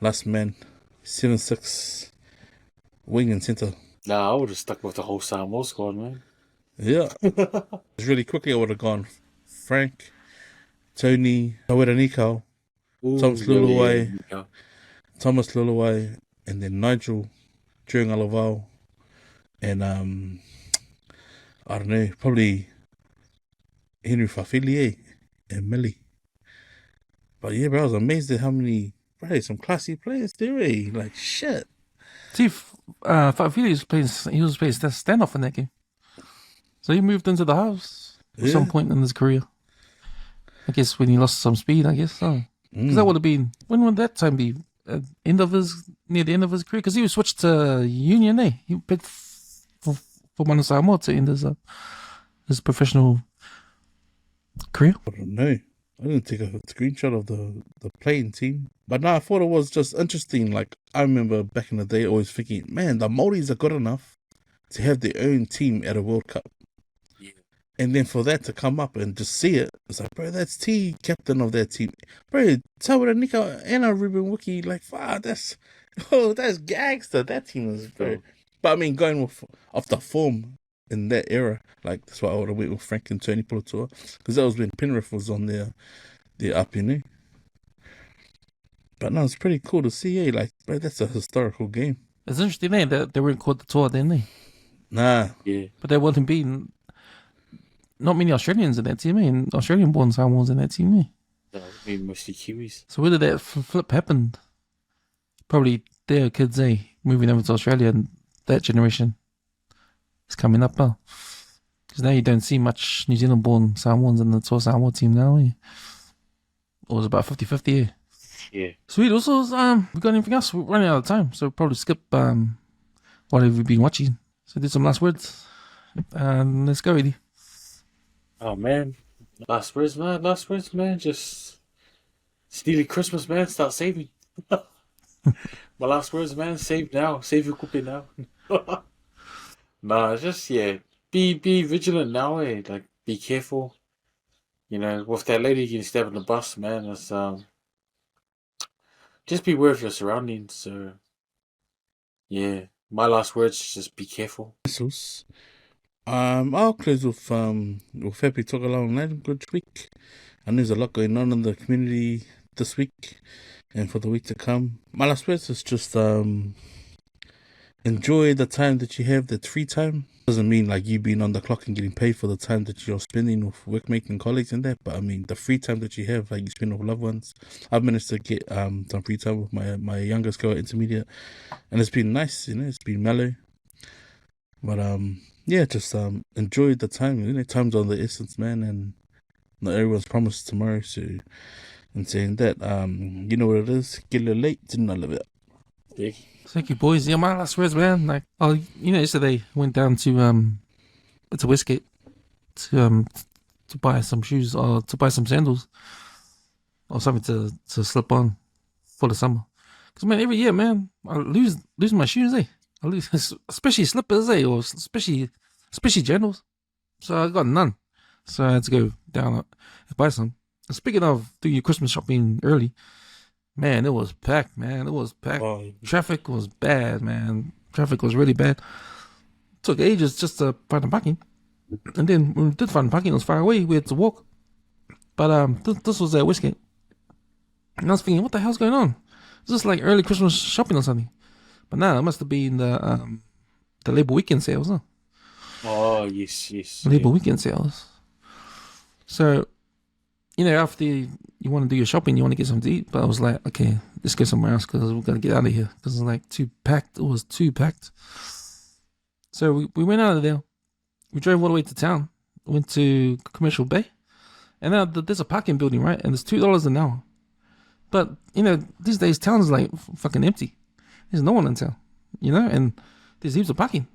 last man, 7-6, wing and centre. Nah, I would have stuck with the whole Samoa squad, man. Yeah. Really quickly, I would have gone Frank, Tony, Tawera Nikau, Thomas Luluwai, and then Nigel during Alaval, and I don't know, probably Henry Fafili and Millie. But yeah, bro, I was amazed at how many, some classy players there, eh? Like, shit. See, Fafili was playing standoff in that game. So he moved into the house at some point in his career. I guess when he lost some speed, I guess. Because that would have been, when would that time be? Near the end of his career? Because he was switched to Union, eh? He played for Manu Samoa to end his professional career. I don't know. I didn't take a screenshot of the playing team. But no, I thought it was just interesting. Like, I remember back in the day always thinking, man, the Māoris are good enough to have their own team at a World Cup. Yeah. And then for that to come up and just see it, it's like, bro, that's T, captain of that team. Bro, Tawera Nika and Ruben Wiki, like, wow, that's gangster. That team is, bro. But I mean, going off the form in that era, like, that's why I would have went with Frank and Tony Pulatua, because that was when Penrith was on their up, you know. But no, it's pretty cool to see, eh? Like, bro, that's a historical game. It's interesting, eh, that they weren't called the tour, didn't they? Nah. Yeah. But there wasn't been not many Australians in that team, eh? Australian-born Samoans in that team, eh? That would be mostly Kiwis. So whether that flip happened, probably their kids, eh, moving over to Australia, and that generation is coming up now. Because now you don't see much New Zealand-born Samoans in the Toa Samoa team now, eh? Or was about 50-50, eh? Yeah. Sweet. Also, we got anything else? We're running out of time, so probably skip what have we been watching. So do some last words. Let's go, Eddie. Oh, man. Last words, man. Just steely Christmas, man. Start saving. My last words, man. Save now. Save your kupe now. Nah, just, yeah. Be vigilant now, eh? Like, be careful. You know, with that lady getting stabbed in the bus, man, it's, just be aware of your surroundings. So, yeah. My last words is just be careful. I'll close with Happy Talk Along Night. Good week. And there's a lot going on in the community this week and for the week to come. My last words is just enjoy the time that you have, that free time. Doesn't mean like you being on the clock and getting paid for the time that you're spending with workmates and colleagues and that, but I mean the free time that you have, like you spend with loved ones. I've managed to get some free time with my youngest girl at intermediate, and it's been nice, you know, it's been mellow. But yeah, just enjoy the time, you know, time's on the essence, man, and not everyone's promised tomorrow, so in saying that, you know what it is, get a little late, didn't I love it? Thank you, boys. Yeah, my last words, man. Like, yesterday went down to Westgate to buy some shoes or to buy some sandals or something to slip on for the summer. Because, man, every year, man, I lose my shoes, eh? I lose, especially slippers, eh? Or especially generals. So I got none. So I had to go down and buy some. And speaking of doing your Christmas shopping early, man, it was packed, man. It was packed. Oh, Traffic was bad, man. Traffic was really bad. Took ages just to find the parking. And then when we did find the parking, it was far away. We had to walk. But this was at Westgate. And I was thinking, what the hell's going on? Is this like early Christmas shopping or something? But nah, it must have been the Labour weekend sales, huh? Oh, yes. Labour weekend sales. So, after you want to do your shopping, you want to get something to eat. But I was like, okay, let's go somewhere else because we're going to get out of here. Because it's like too packed. It was too packed. So we went out of there. We drove all the way to town. Went to Commercial Bay. And now there's a parking building, right? And it's $2 an hour. But, these days town is like fucking empty. There's no one in town, and there's heaps of parking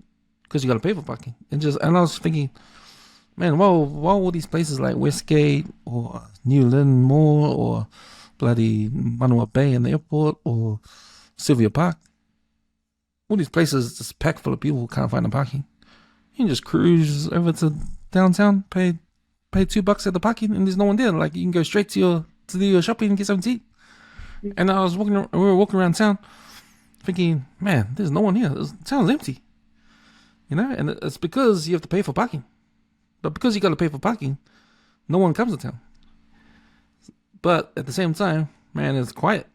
because you got to pay for parking. And I was thinking, man, why all these places like Westgate or New Lynn Mall or bloody Manua Bay and the airport or Sylvia Park, all these places just packed full of people who can't find the parking. You can just cruise over to downtown, pay $2 at the parking, and there's no one there. Like you can go straight to do your shopping and get something to eat. And we were walking around town, thinking, man, there's no one here. The town's empty, And it's because you have to pay for parking. But because you got to pay for parking, no one comes to town. But at the same time, man, it's quiet.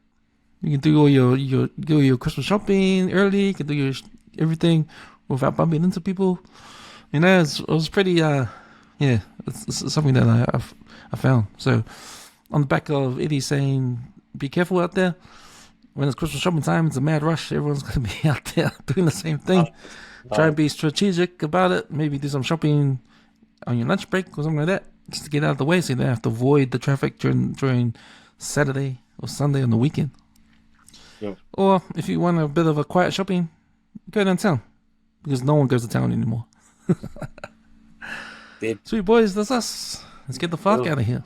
You can do all your Christmas shopping early. You can do your everything without bumping into people. It was pretty. It's something that I found. So on the back of Eddie saying, be careful out there. When it's Christmas shopping time, it's a mad rush. Everyone's going to be out there doing the same thing. Try and be strategic about it. Maybe do some shopping on your lunch break or something like that, just to get out of the way so you don't have to avoid the traffic during Saturday or Sunday on the weekend. Yep. Or if you want a bit of a quiet shopping, go downtown because no one goes to town anymore. Sweet boys, that's us. Let's get the fuck out of here.